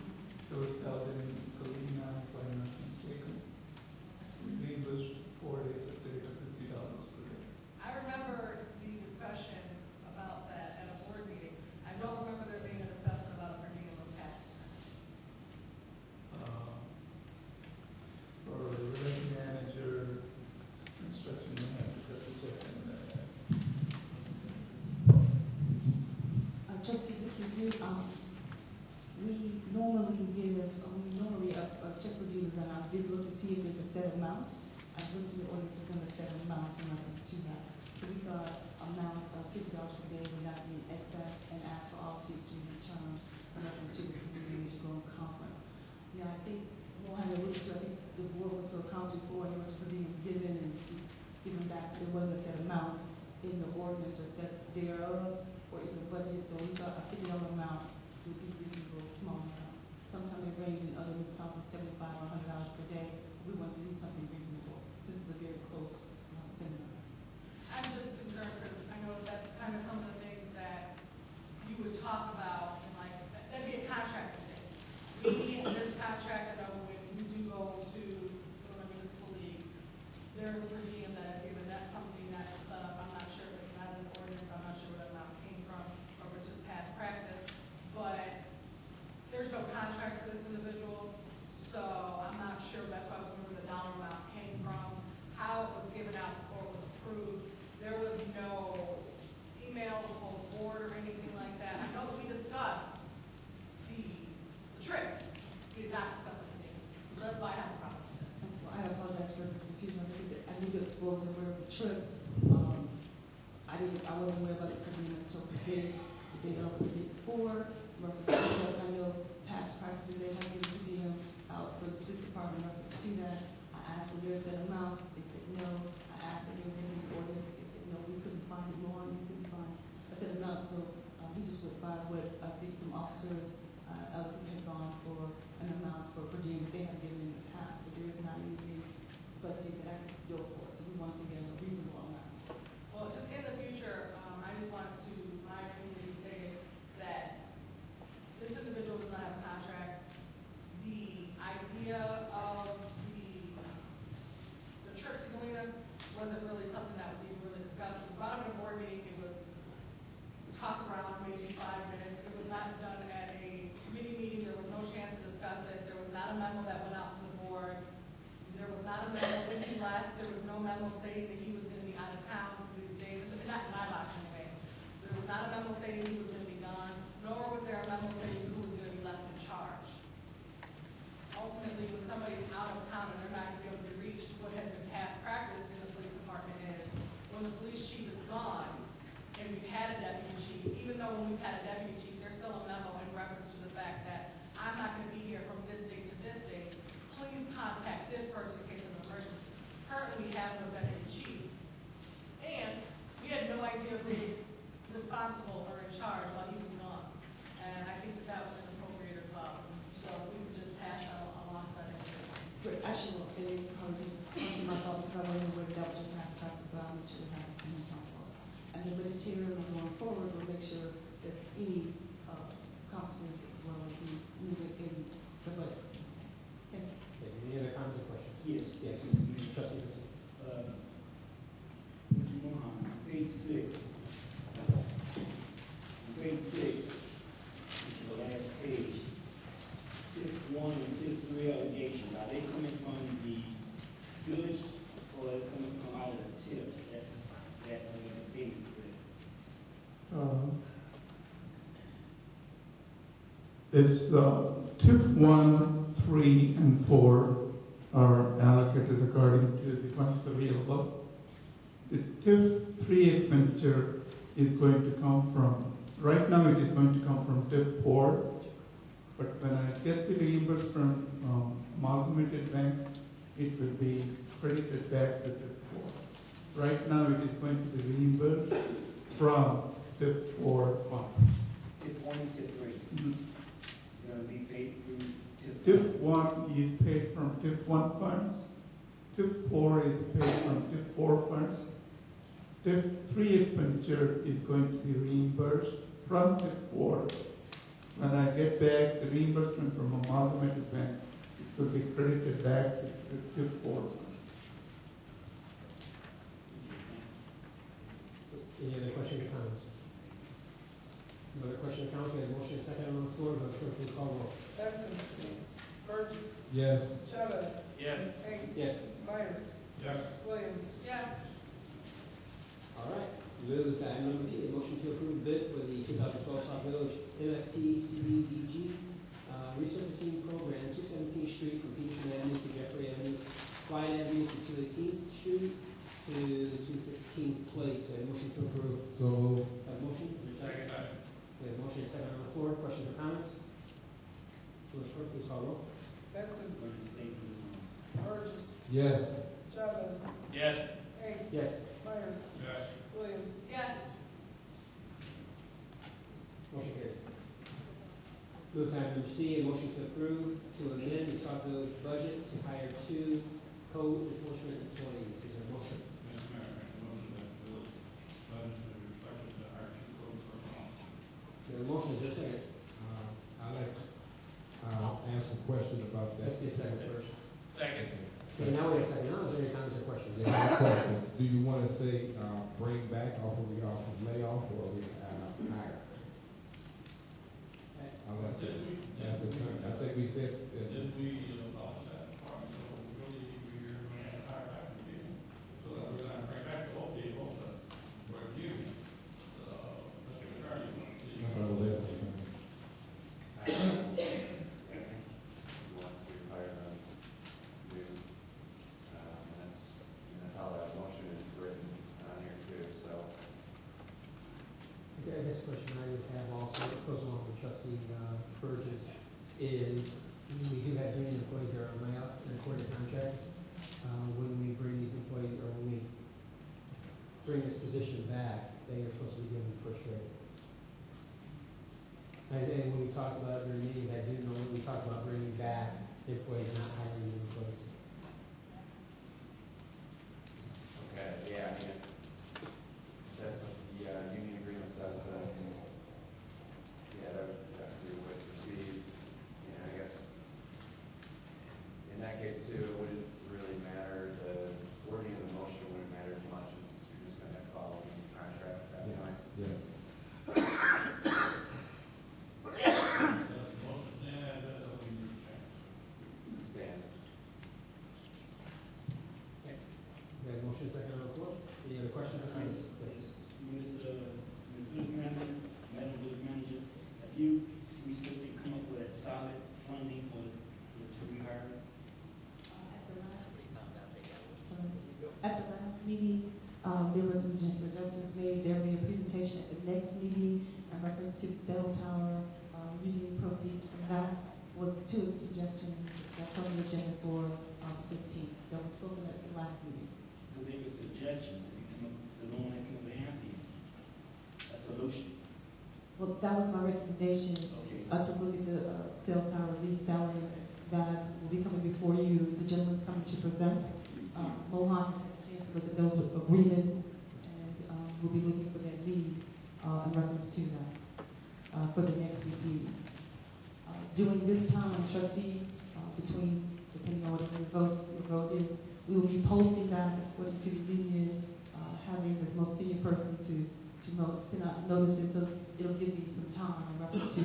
It was held in Colina, if I'm not mistaken. We was 4 days at the rate of $50 per day. I remember the discussion about that at a board meeting. I don't remember there being a discussion about a per diem of tax. For related manager, construction manager, and Trustee, this is you. We normally check per diems, and I did look to see if there's a set amount. I looked in the ordinance, there's not a set amount in reference to that. So we thought amount of $50 per day would not be in excess, and asked for all seats to be returned in reference to the community growing conference. Yeah, I think, I think the board went to a conference before, and there was per diems given, and it's given back. There wasn't a set amount in the ordinance or set thereof, or even budgeted, so we thought a $50 amount would be reasonable, small amount. Sometimes it ranges in other municipalities, $75 or $100 per day. We want to do something reasonable, since it's a very close seminar. I'm just concerned because I know that's kind of some of the things that you would talk about, and like, that'd be a contract thing. There's a contract, I know when you do go to the municipal league, there's a per diem that is given, that's something that is set up. I'm not sure if it's not in the ordinance, I'm not sure where that amount came from, or if it's just past practice, but there's no contract for this individual, so I'm not sure, that's why I was wondering where the dollar amount came from, how it was given out before it was approved. There was no email before the board or anything like that. I know that we discussed the trip, we did not discuss anything, so that's why I have a problem with that. Well, I apologize for this confusion. I knew that the board was aware of the trip. I wasn't aware about the per diem until the day of, the day before. I know past practices, they have given per diem out for the police department in reference to that. I asked for their set amount, they said no. I asked if there was any ordinance, they said no, we couldn't find it, nor we couldn't find a set amount. So we just went by what I think some officers, other people had gone for an amount for per diem that they had given in the past, but there is not anything budgeted that I could go for. So we wanted to get a reasonable amount. Well, just in the future, I just want to, my opinion be stated that this individual does not have a contract. The idea of the trip to Galena wasn't really something that was even really discussed. It was brought up at a board meeting, it was talked around maybe 5 minutes. It was not done at a committee meeting, there was no chance to discuss it. There was not a memo that went out to the board. There was not a memo when he left, there was no memo stating that he was going to be out of town for these days, not in my box anyway. There was not a memo stating he was going to be gone, nor was there a memo stating who was going to be left in charge. Ultimately, when somebody's out of town and they're not going to be able to be reached, what has been past practice in the police department is when the police chief is gone and we've had a deputy chief, even though when we've had a deputy chief, there's still a memo in reference to the fact that I'm not going to be here from this date to this date. Please contact this person in case of an emergency. Currently, we have no deputy chief. And we had no idea who was responsible or in charge while he was gone. And I think that was inappropriate as well. So we would just pass that alongside him. But actually, it probably be my fault because I wasn't aware that was your past practice, but I'll make sure it happens from my fault. And the vegetarian going forward will make sure that any conferences as well will be moved in the budget. Thank you. Okay, any other comments or questions? Yes. Yes, Mr. Mayor. trustee Wilson. Mr. Mohan, on page 6. On page 6, which is the last page, tip 1 and tip 3 allegations, are they coming from the village or are they coming from out of the tip that they It's TIF 1, 3, and 4 are allocated according to the funds available. The TIF 3 expenditure is going to come from, right now it is going to come from TIF 4, but when I get the reimbursement from Amalgamated Bank, it will be credited back to TIF 4. right now it is going to be reimbursed from TIF 4 funds. TIF 1 and TIF 3. Mhm. It's gonna be paid through TIF. TIF 1 is paid from TIF 1 funds. TIF 4 is paid from TIF 4 funds. TIF 3 expenditure is going to be reimbursed from TIF 4. When I get back the reimbursement from Amalgamated Bank, it will be credited back to TIF 4 funds. Any other questions or comments? No other questions or comments? We have a motion and a second on the floor. Madam Clerk, please call roll. Benson. Burgess. Yes. Chavez. Yes. Hanks. Yes. Myers. Yes. Williams. Yes. All right. Move to item number B, a motion to approve bid for the 2012 Sauk Village MFT CDBG resurfacing program, 217th Street from Peterson Avenue to Jeffrey Avenue, Clyde Avenue to 218th Street to 215th Place. We have a motion to approve. So, Have a motion? Second. We have a motion and a second on the floor. Questions or comments? Village Clerk, please call roll. Benson. We're gonna stay with this one. Burgess. yes. Chavez. Yes. Hanks. Yes. Myers. Yes. Williams. Yes. Motion carries. Move to item number C, a motion to approve to amend the Sauk Village budget to hire 2 code enforcement employees. Is there a motion? Mr. Mayor, I make a motion that the village budget is reflected to our two code personnel. We have a motion, is there a second? I'd like to ask a question about that. Let's get a second first. Second. Okay, now we have a second. Now, is there any comments or questions? Yeah, my question, do you want to say, bring back, or we off of layoff, or we hire? I'll ask the attorney. I think we said, Did we abolish that part? So really, we're going to hire back the people. So that we're going to bring back the old people that were union. Mr. Attorney, that's what I was asking. I think we want to hire them new, and that's how that motion is written on here too, so. Okay, I guess the question I would have also, that goes along with trustee Burgess, is we do have union employees that are on layoff in according to contract. When we bring these employees, or when we bring this position back, they are supposed to be given first rate. And when we talk about it during meetings, I do know when we talk about bringing back the employees, not hiring new employees. Okay, yeah, I mean, that's what the union agreement says, that, yeah, that we would proceed. Yeah, I guess, in that case too, it wouldn't really matter, the wording of the motion wouldn't matter as much, as you're just gonna have to follow the contract at that point. Yes. Stands. We have a motion second on the floor. Any other questions or comments? Please. Ms. Village Manager, Madam Village Manager, have you recently come up with a solid funding for the 2 rehires? At the last meeting, there were some suggestions made. There will be a presentation at the next meeting in reference to the cell tower, using proceeds from that was 2 of the suggestions that's on the agenda for 15th. That was spoken at the last meeting. So there were suggestions, if you come up, so no one can ever answer you. A solution. Well, that was my recommendation, Okay. to look at the cell tower lease selling that will be coming before you. The gentleman's coming to present. Mohan has had a chance to look at those agreements, and we'll be looking for that lead in reference to that for the next week's meeting. During this time, trustee, between, depending on what your vote is, we will be posting that according to the union, having the most senior person to send out notices, so it'll give me some time in reference to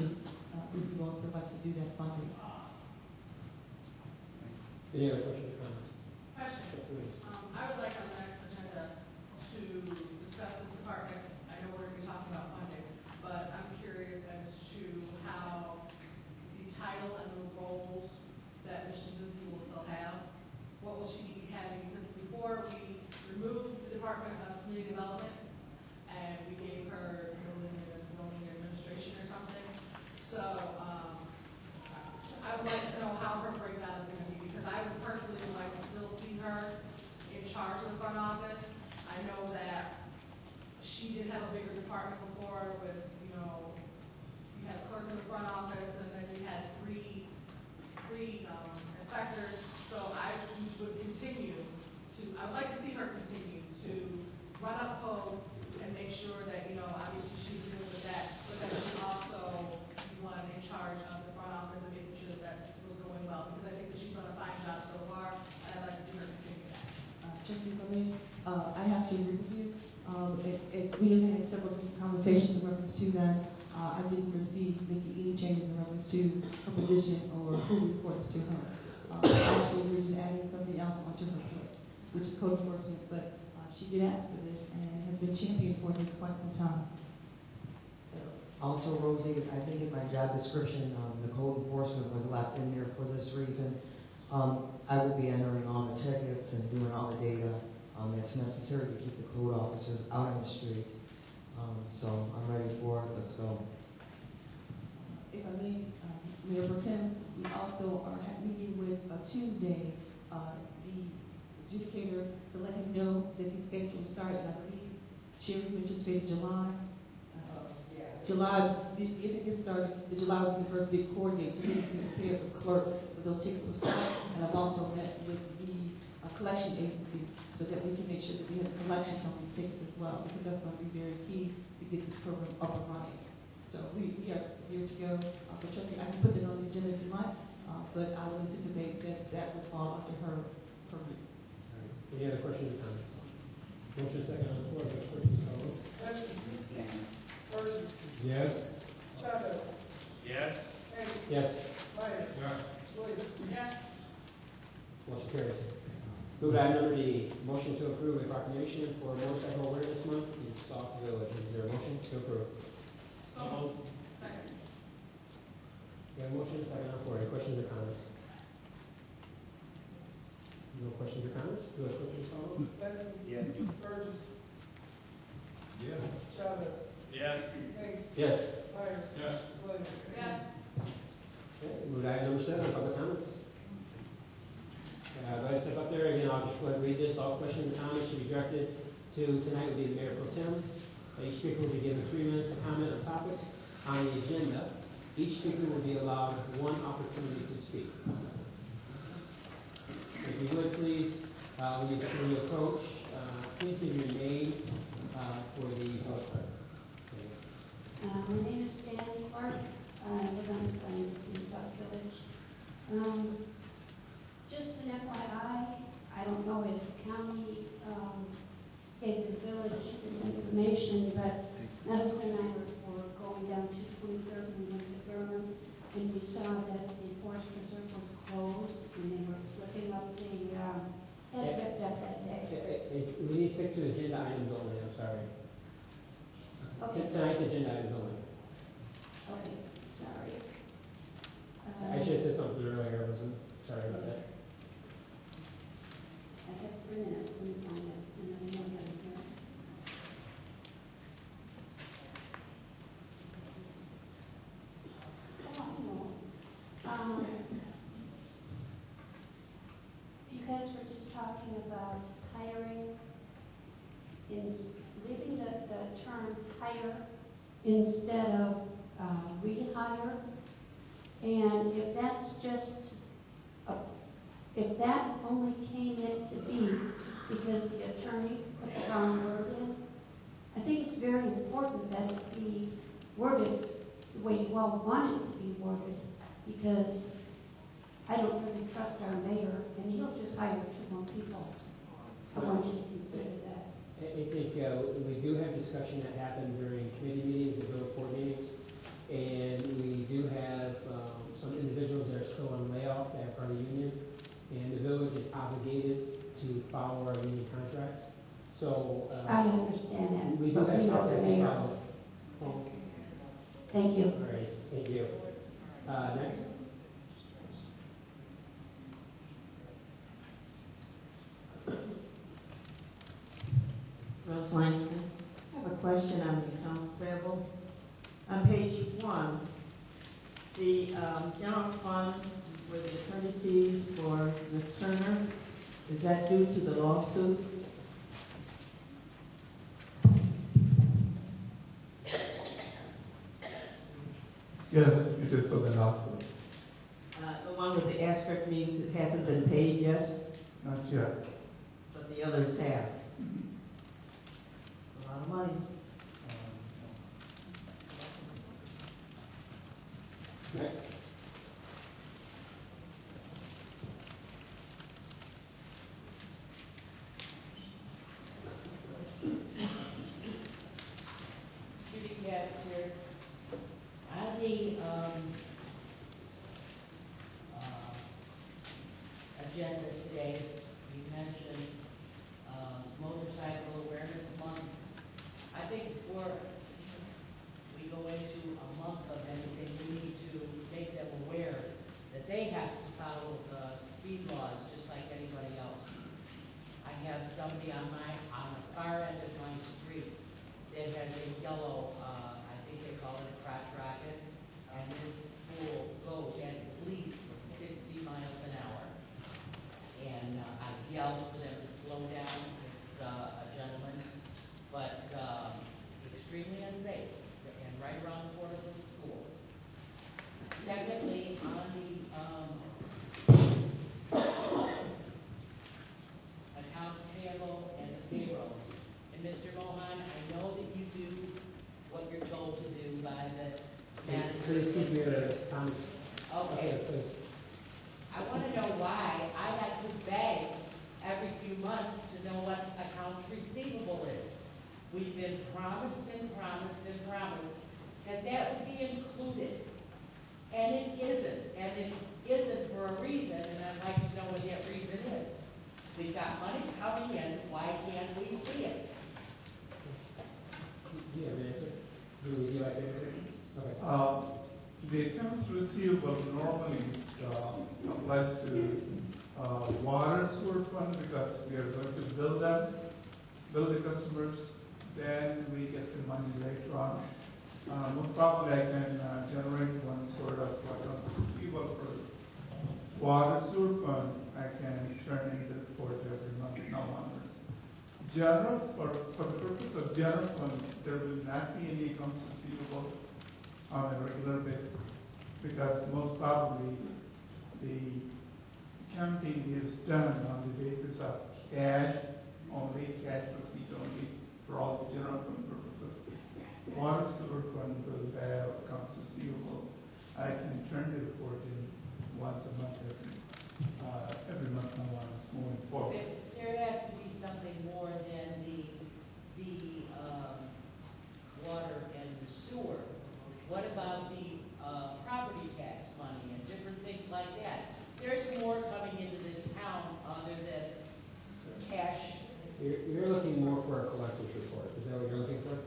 if you also like to do that funding. Any other questions or comments? Question. I would like on the next agenda to discuss this department. I know we're going to be talking about funding, but I'm curious as to how the title and the roles that Ms. Jazinski will still have, what will she be having? Because before we removed the Department of Community Development and we gave her building administration or something. So I would like to know how her breakdown is going to be, because I would personally like to still see her in charge of the front office. I know agree with you. We have had several conversations in reference to that. I didn't foresee making any changes in reference to her position or who reports to her. Actually, we're just adding something else onto her plate, which is code enforcement, but she did ask for this and has been championing for this quite some time. Also, Rosie, I think in my job description, the code enforcement was left in there for this reason. I will be entering all the tickets and doing all the data that's necessary to keep the code officers out on the street. So I'm ready for it. Let's go. If I may, Mayor Pro Tem, we also are meeting with Tuesday, the adjudicator, to let him know that these cases will start, and I believe Sherry anticipated July. July, if it gets started, the July will be the first big court date, so then you can prepare for clerks, but those tickets will start. And I've also met with the collection agency so that we can make sure that we have collections on these tickets as well, because that's going to be very key to get this program up and running. So we are here to go. But trustee, I can put it on the agenda if you like, but I would anticipate that that would fall under her purview. Any other questions or comments? Motion second on the floor, Vice Clerk, please call roll. Burgess. Yes. Chavez. Yes. Hayes. Yes. Myers. Yes. Williams. Yes. Motion carries. Move to item number D, motion to approve a proclamation for Motorcycle Awareness Month in Sauk Village. Is there a motion to approve? So, second. We have a motion, second on the floor. Any questions or comments? No questions or comments? Village Clerk, please call roll. Benson. Yes. Burgess. Yes. Chavez. Yes. Hayes. Yes. Myers. Yes. Williams. Yes. Okay, move to item number 7, public comments. Go ahead and step up there. Again, I'll just go ahead and read this. All questions and comments should be directed to tonight will be the Mayor Pro Tem. Each speaker will be given 3 minutes to comment on topics on the agenda. Each speaker will be allowed 1 opportunity to speak. If you would please, when you approach, please give your name for the public clerk. My name is Dan Clark. I live on in Sauk Village. Just an FYI, I don't know if the county gave the village this information, but Madison and I were going down to 23rd and we went to Durham, and we saw that the Forest Preserve was closed, and they were flipping up the head ripped up that day. We need to stick to agenda items only, I'm sorry. Okay. Tonight's agenda items only. Okay, sorry. I should have said something earlier, I wasn't, sorry about that. I have 3 minutes, let me find it, and then we'll get it here. Oh, I know. You guys were just talking about hiring, leaving the term hire instead of rehire. And if that's just, if that only came in to be because the attorney put the wrong word in, I think it's very important that it be worded the way you all want it to be worded, because I don't really trust our mayor, and he'll just hire 2 more people. I want you to consider that. I think we do have discussion that happened during committee meetings and village board meetings, and we do have some individuals that are still on layoff that are part of the union, and the village is obligated to follow our union contracts. So I understand that, we do but have we know steps the that we mayor. follow. Thank you. All right, thank you. Next. Rose Langston. I have a question on the accounts payable. On page 1, the general fund for the attorney fees for Ms. Turner, is that due to the lawsuit? Yes, it is for the lawsuit. The one with the asterisk means it hasn't been paid yet, Not yet. but the others have. It's a lot of money. Next. and that would be included. And it isn't for a reason, and I'd like to know what that reason is. We've got money coming in, why can't we see it? Do you have an answer? Would you like to answer? Okay. The accounts receivable normally applies to water sewer fund because we are going to bill them, bill the customers, then we get the money later on. Most probably I can generate one sort of accounts receivable for water sewer fund. I can turn in the report every month, no wonders. General, for the purpose of general fund, there will not be any accounts receivable on a regular basis because most probably the counting is done on the basis of cash only, cash receipt only for all the general fund purposes. Water sewer fund will have accounts receivable. I can turn the report in once a month, every month now on moving forward. There has to be something more than the water and the sewer. What about the property tax money and different things like that? There's more coming into this town other than cash. You're looking more for a collector's report. Is that what you're looking for?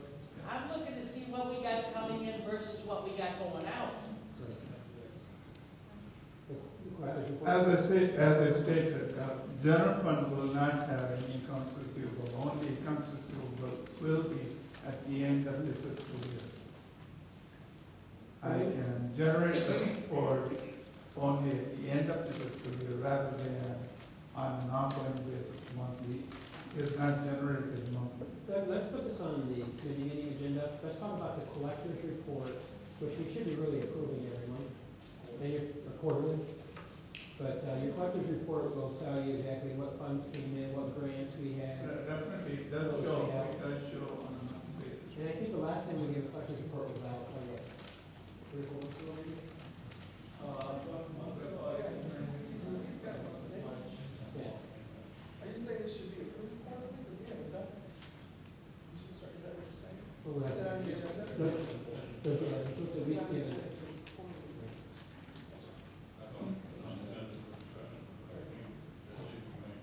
I'm looking to see what we got coming in versus what we got going out. As I stated, general fund will not have any accounts receivable. Only accounts receivable will be at the end of the fiscal year. I can generate the report only at the end of the fiscal year rather than on an ongoing basis monthly. It's not generated monthly. Let's put this on the committee meeting agenda. Let's talk about the collector's report, which we should be really approving every month, and quarterly. But your collector's report will tell you exactly what funds came in, what grants we had. Definitely, it does show on a monthly basis. And I think the last time we gave a collector's report was out, like, 3 or 4 months ago, maybe? Yeah. Are you saying it should be approved quarterly? Because we haven't done it. You should start, is that what you're saying? Well, we'll have Is that on the to- agenda? No, yeah, it's supposed to at least give it.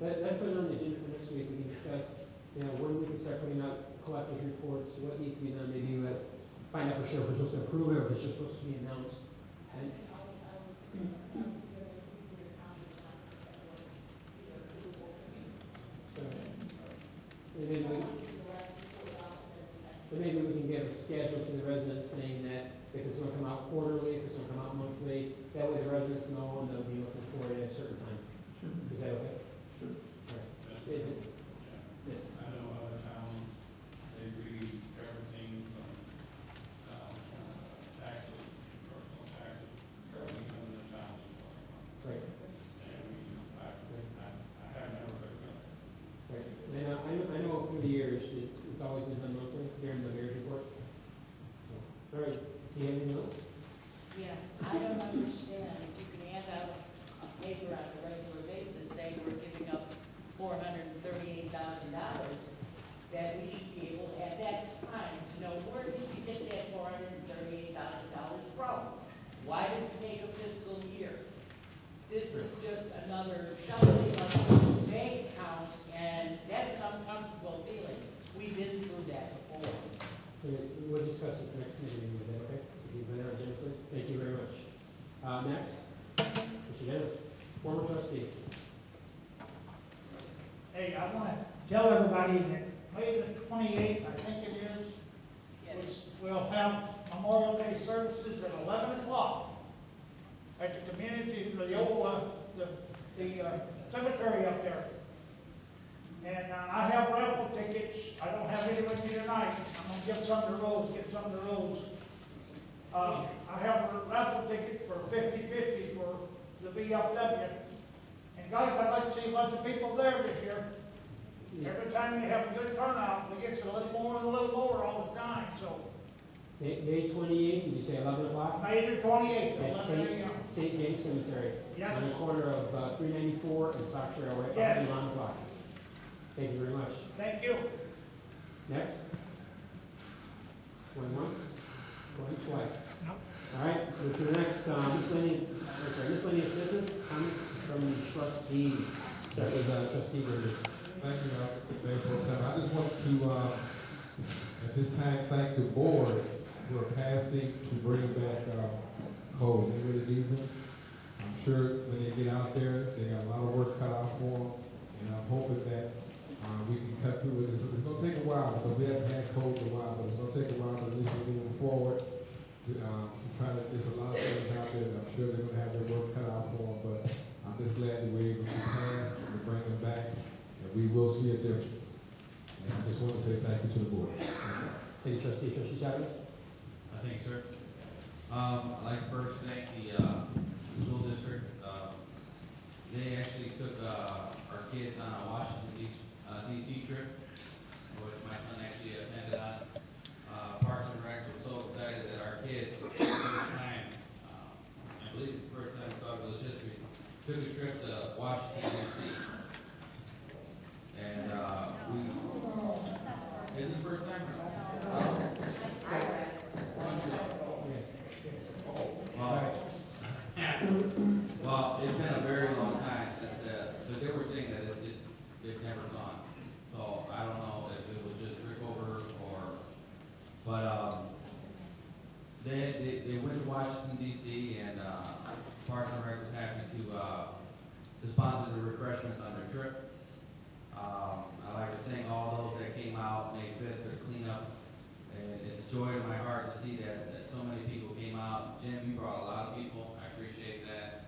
Let's put it on the agenda for next week. We can discuss, when we can start putting out collector's reports, what needs to be done. Maybe find out for sure if we're supposed to approve it or if it's just supposed to be announced. And maybe we can give a schedule to the residents saying that if it's going to come out quarterly, if it's going to come out monthly, that way the residents know and they'll be looking for it at a certain time. Is that okay? Sure. All right. Yes. I know other towns, they read everything from taxes, personal taxes, everything in the town is going on. Right. And I have never heard of it. Right. And I know through the years, it's always been done monthly, during the mayor's report. So, all right. Do you have anything else? Yeah, I don't understand. If you can hand out a paper on a regular basis saying we're giving up $438,000, that we should be able at that time to know where did you get that $438,000 from? Why does it take a fiscal year? This is just another shuffling of bank accounts, and that's an uncomfortable feeling. We've been through that before. We'll discuss it next meeting. Is that okay? If you've been there, please. Thank you very much. Next, Mr. Dennis, former trustee. Hey, I want to tell everybody that May the 28th, I think it is, we'll have Memorial Day services at 11 o'clock at the community, the old, the cemetery up there. And I have raffle tickets. I don't have any with me tonight. I'm going to give some to Rose, I have a raffle ticket for 50/50 for the VFW. And guys, I'd like to see a bunch of people there this year. Every time we have a good turnout, we get a little more and a little more all the time, so. May 28th, did you say 11 o'clock? May the 28th, At 11 a.m. St. James Cemetery. Yes. On the corner of 394 and Sauk Trail, right Yes. at 11 o'clock. Thank you very much. Thank you. Next. Going once, going twice. All right, move to the next miscellaneous business, comments from the trustees. Start with trustee Burgess. Thank you, Mayor Pro Tem. I just want to, at this time, thank the board for passing to bring back code. They really need them. I'm sure when they get out there, they got a lot of work cut out for them, and I'm hoping that we can cut through it. It's going to take a while because we haven't had code in a while, but it's going to take a while, but at least we're moving forward. There's a lot of things out there that I'm sure they're going to have their work cut out for them, but I'm just glad that we're able to pass and bring them back, and we will see a difference. And I just want to say thank you to the board. Thank you, trustee. Trustee Chavez? Thank you, sir. I'd like to first thank the school district. They actually took our kids on a Washington, D.C. trip, which my son actually attended on. Parks and Rec was so excited that our kids, for the first time, I believe it's the first time in Sauk Village history, took a trip to Washington, D.C. And is it the first time or no? Well, it's been a very long time since but they were saying that it's never gone. So I don't know if it was just Rickover but they went to Washington D.C. and Parks and Rec was happy to sponsor the refreshments on their trip. I'd like to thank all those that came out May 5th for the cleanup. And it's a joy in my heart to see that so many people came out. Jim, you brought a lot of people. I appreciate that.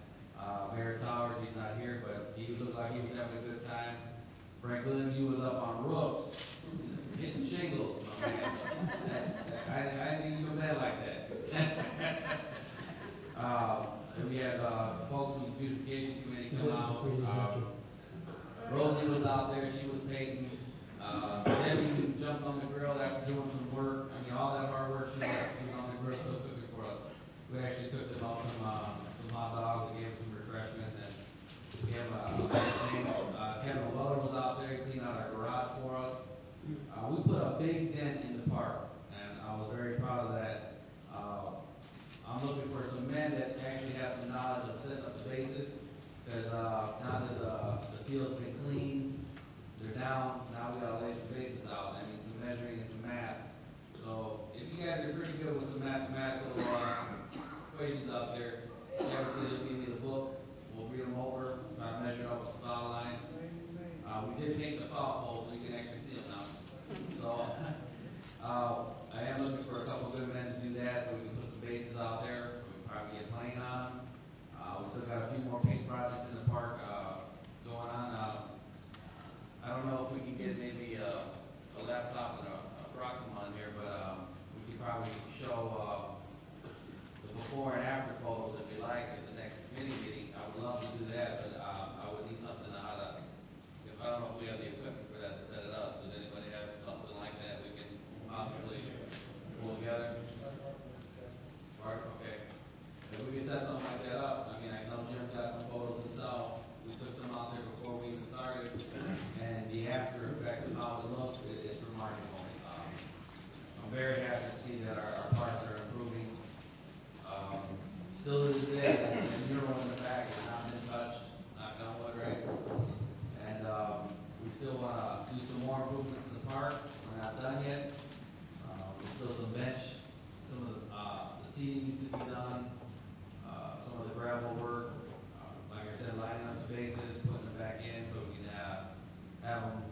Mayor Towers, he's not here, but he looked like he was having a good time. Franklin, you was up on roofs, hitting shingles. My man. I didn't even go bad like that. And we had folks from the beautification committee come out. Rosie was out there, she was painting. Debbie jumped on the grill after doing some work. I mean, all that hard work, she was on the grill still cooking for us. We actually cooked them up some hot dogs and gave them some refreshments. And we have Kevin Weller was out there, he cleaned out our garage for us. We put a big dent in the park, and I was very proud of that. I'm looking for some men that actually have some knowledge of setting up the bases, because now that the field's been cleaned, they're down, now we gotta lay some bases out. I mean, some measuring and some math. So if you guys are pretty good with some mathematical equations out there, obviously just give me the book, we'll read them over, try to measure up with the foul line. We did paint the foul poles so you can actually see them now. So I am looking for a couple good men to do that so we can put some bases out there, so we can probably get playing on them. We still got a few more paint projects in the park going on. I don't know if we can get maybe a laptop and a Proxima on here, but we could probably show the before and after photos if you like at the next committee meeting. I would love to do that, but I would need something on how to, if I don't know if we have the equipment for that to set it up. Does anybody have something like that we can possibly pull together? Mark, okay. If we can set something like that up, I mean, I know Jim got some photos himself. We took some out there before we even started, and the after effect of how it looks is remarkable. I'm very happy to see that our parks are improving. Still to this day, the mural in the back has not been touched, knock on wood, right? And we still want to do some more improvements in the park. We're not done yet. There's still some bench, some of the seating needs to be done, some of the gravel work. Like I said, lining up the bases, putting them back in so we can have them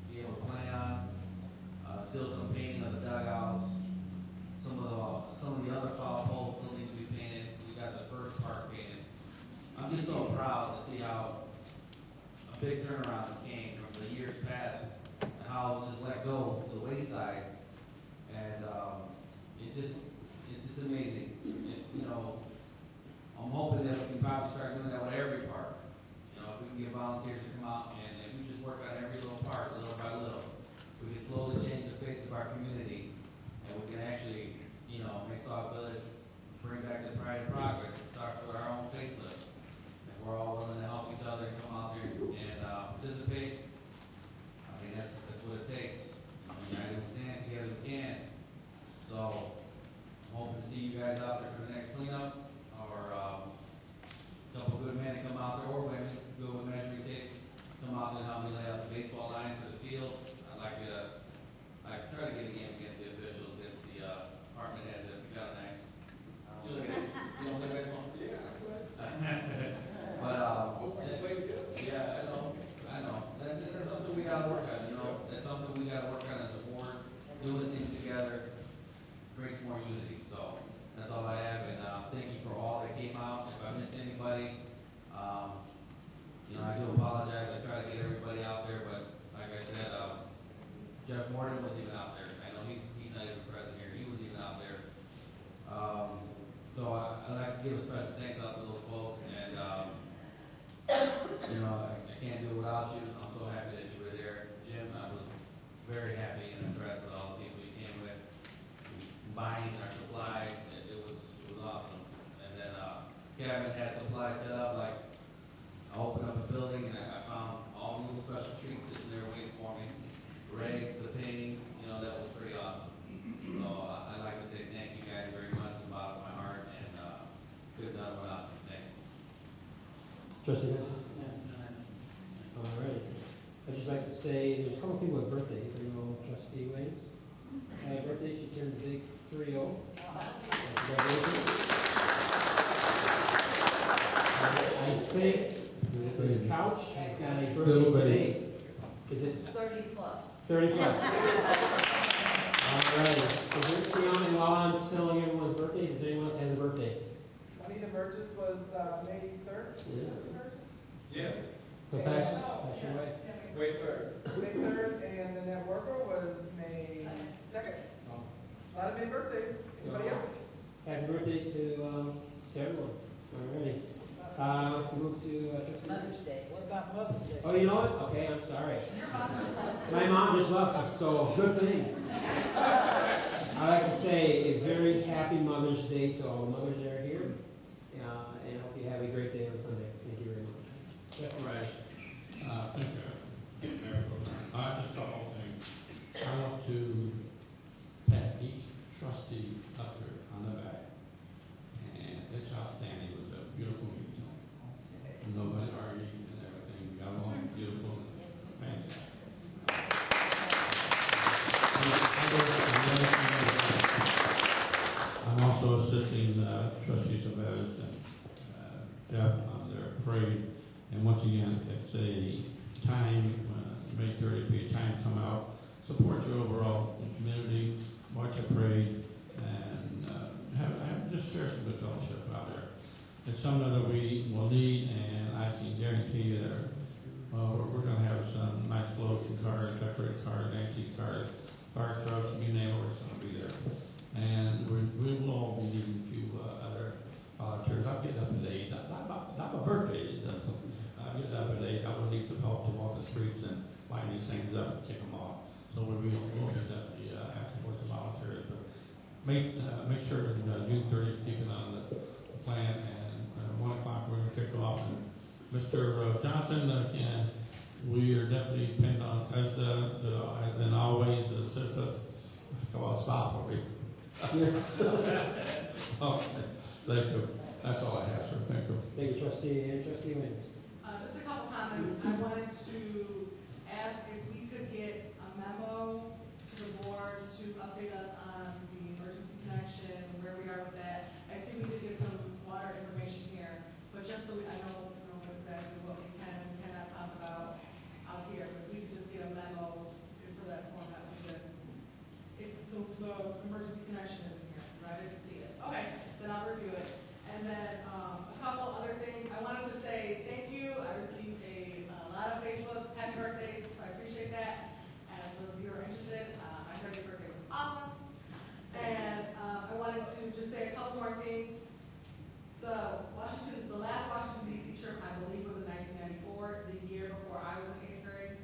be able to play on. Still some painting of the dugouts. Some of the other foul poles still need to be painted. We got the first part painted. I'm just so proud to see how a big turnaround came from the years past and how it was just let go to the wayside. And it's amazing. I'm hoping that we can probably start doing that with every park. If we can get volunteers to come out and if we just work on every little part, little by little, we can slowly change the face of our community, and we can actually, make Sauk Village bring back the pride and progress and start with our own facelift. And we're all willing to help each other and come out there and participate. I mean, that's what it takes. United we stand, together we can. So I'm hoping to doing things together brings more unity. So that's all I have, and thank you for all that came out. If I missed anybody, I do apologize. I try to get everybody out there, but like I said, Jeff Morton was even out there. I know he's not even present here. He was even out there. So I'd like to give a special thanks out to those folks, and I can't do it without you. I'm so happy that you were there, Jim. I was very happy and impressed with all the people you came with, buying our supplies. It was awesome. And then Kevin had supplies set up. Like, I opened up a building and I found all little special treats sitting there waiting for me. Rags, the painting, that was pretty awesome. So I'd like to say thank you guys very much from the bottom of my heart, and could have done it without you. Thank you. Trustee Benson? All right. I'd just like to say there's a couple people with birthdays. You know, Trustee Williams. Happy birthday. She turned the big 3-0. Congratulations. I think this couch has got a birthday today. Is it 30 plus. 30 plus? All right. So here's Keon, and while I'm telling everyone's birthdays, does anyone else have a birthday? Juanita Burgess was May 3rd. Yeah. So pass your way. May 3rd. May 3rd, and Annette Worker was May 2nd. A lot of big birthdays. Anybody else? Happy birthday to everyone. All righty. Move to Trustee Mother's Day. What about Mother's Day? Oh, you know what? Okay, I'm sorry. My mom just left, so good thing. I'd like to say a very happy Mother's Day to all the mothers that are here, and I hope you have a great day on Sunday. Thank you very much. All right. Thank you, Mayor Pro Tem. Just a couple things. I want to pat each trustee up here on the back, and it's outstanding. It was a beautiful meeting. Nobody argued and everything. We got along beautiful and fantastic. I'm also assisting Trustee Chavez and Jeff on their parade. And once again, it's a time, May 30th, be a time to come out, support your overall community, march a parade, and have just share some good fellowship out there. It's something that we will need, and I can guarantee you that we're going to have some nice floats and cars, decorated cars, antique cars, fire trucks, you name it, we're going to be there. And we will all be needing a few other volunteers. I'll get up at 8. Not my birthday. I'll get up at 8. I will need some help to walk the streets and line these things up and kick them off. So we'll be definitely asking for some volunteers. But make sure that June 30th, keep it on the plan. And 1 o'clock, we're going to kick off. And Mr. Johnson, we are definitely pinned on, as and always, assist us. Come on, stop for me. Yes. Okay, thank you. That's all I have, sir. Thank you. Thank you, Trustee and Trustee Williams. Just a couple comments. I wanted to ask if we could get a memo to the board to update us on the emergency connection, where we are with that. I see we did get some water information here, but just so I know exactly what we can and cannot talk about out here, but if we could just get a memo for that format, we could. It's the emergency connection isn't here, because I didn't see it. Okay, then I'll review it. And then a couple other things. I wanted to say thank you. I received a lot of Facebook happy birthdays, so I appreciate that. And those of you who are interested, my 30th birthday was awesome. And I wanted to just say a couple more things. The last Washington D.C. trip, I believe, was in 1994, the year before I was in 8th grade.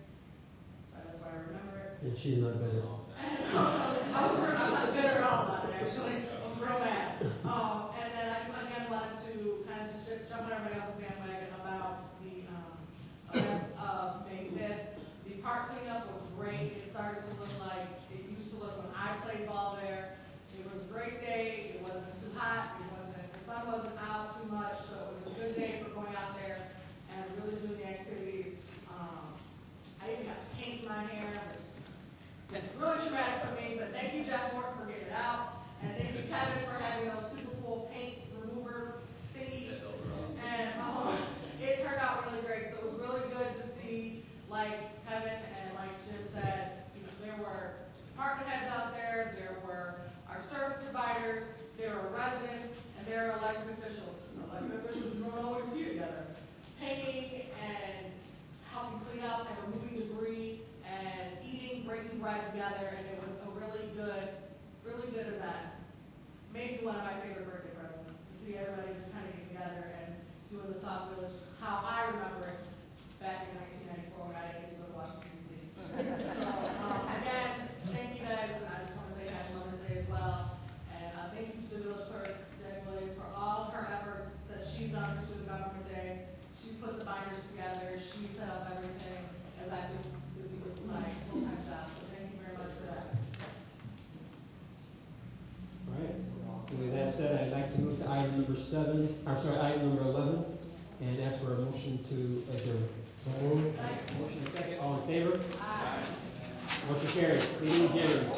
So that's why I remember it. And she's not better. I'm not bitter at all about it, actually. I was real mad. And then I just again wanted to kind of just jump on everybody else's bandwagon about the events of May 5th. The park cleanup was great. It started to look like it used to look when I played ball there. It was a great day. It wasn't too hot. The sun wasn't out too much, so it was a good day for going out there and really doing the activities. I even got paint in my hair, which is really traumatic for me, but thank you, Jeff Morton, for getting it out. And thank you, Kevin, for having those super cool paint remover thingies. And it turned out really great. So it was really good to see, like Kevin and like Jim said, there were department heads out one of my favorite birthday presents, to see everybody just kind of get together and doing the Sauk Village, how I remember it back in 1994 when I didn't get to go to Washington DC. So, again, thank you guys, and I just want to say Happy Mother's Day as well. And thank you to the village clerk, Debbie Williams, for all her efforts that she's done through the government day. She's put the binders together, she set up everything as I've been busy with my full-time job. So thank you very much for that. All right. And with that said, I'd like to move to item number 11, and ask for a motion to adjourn. So moved. Motion and second, all in favor? Aye. Motion carries. Meeting adjourned.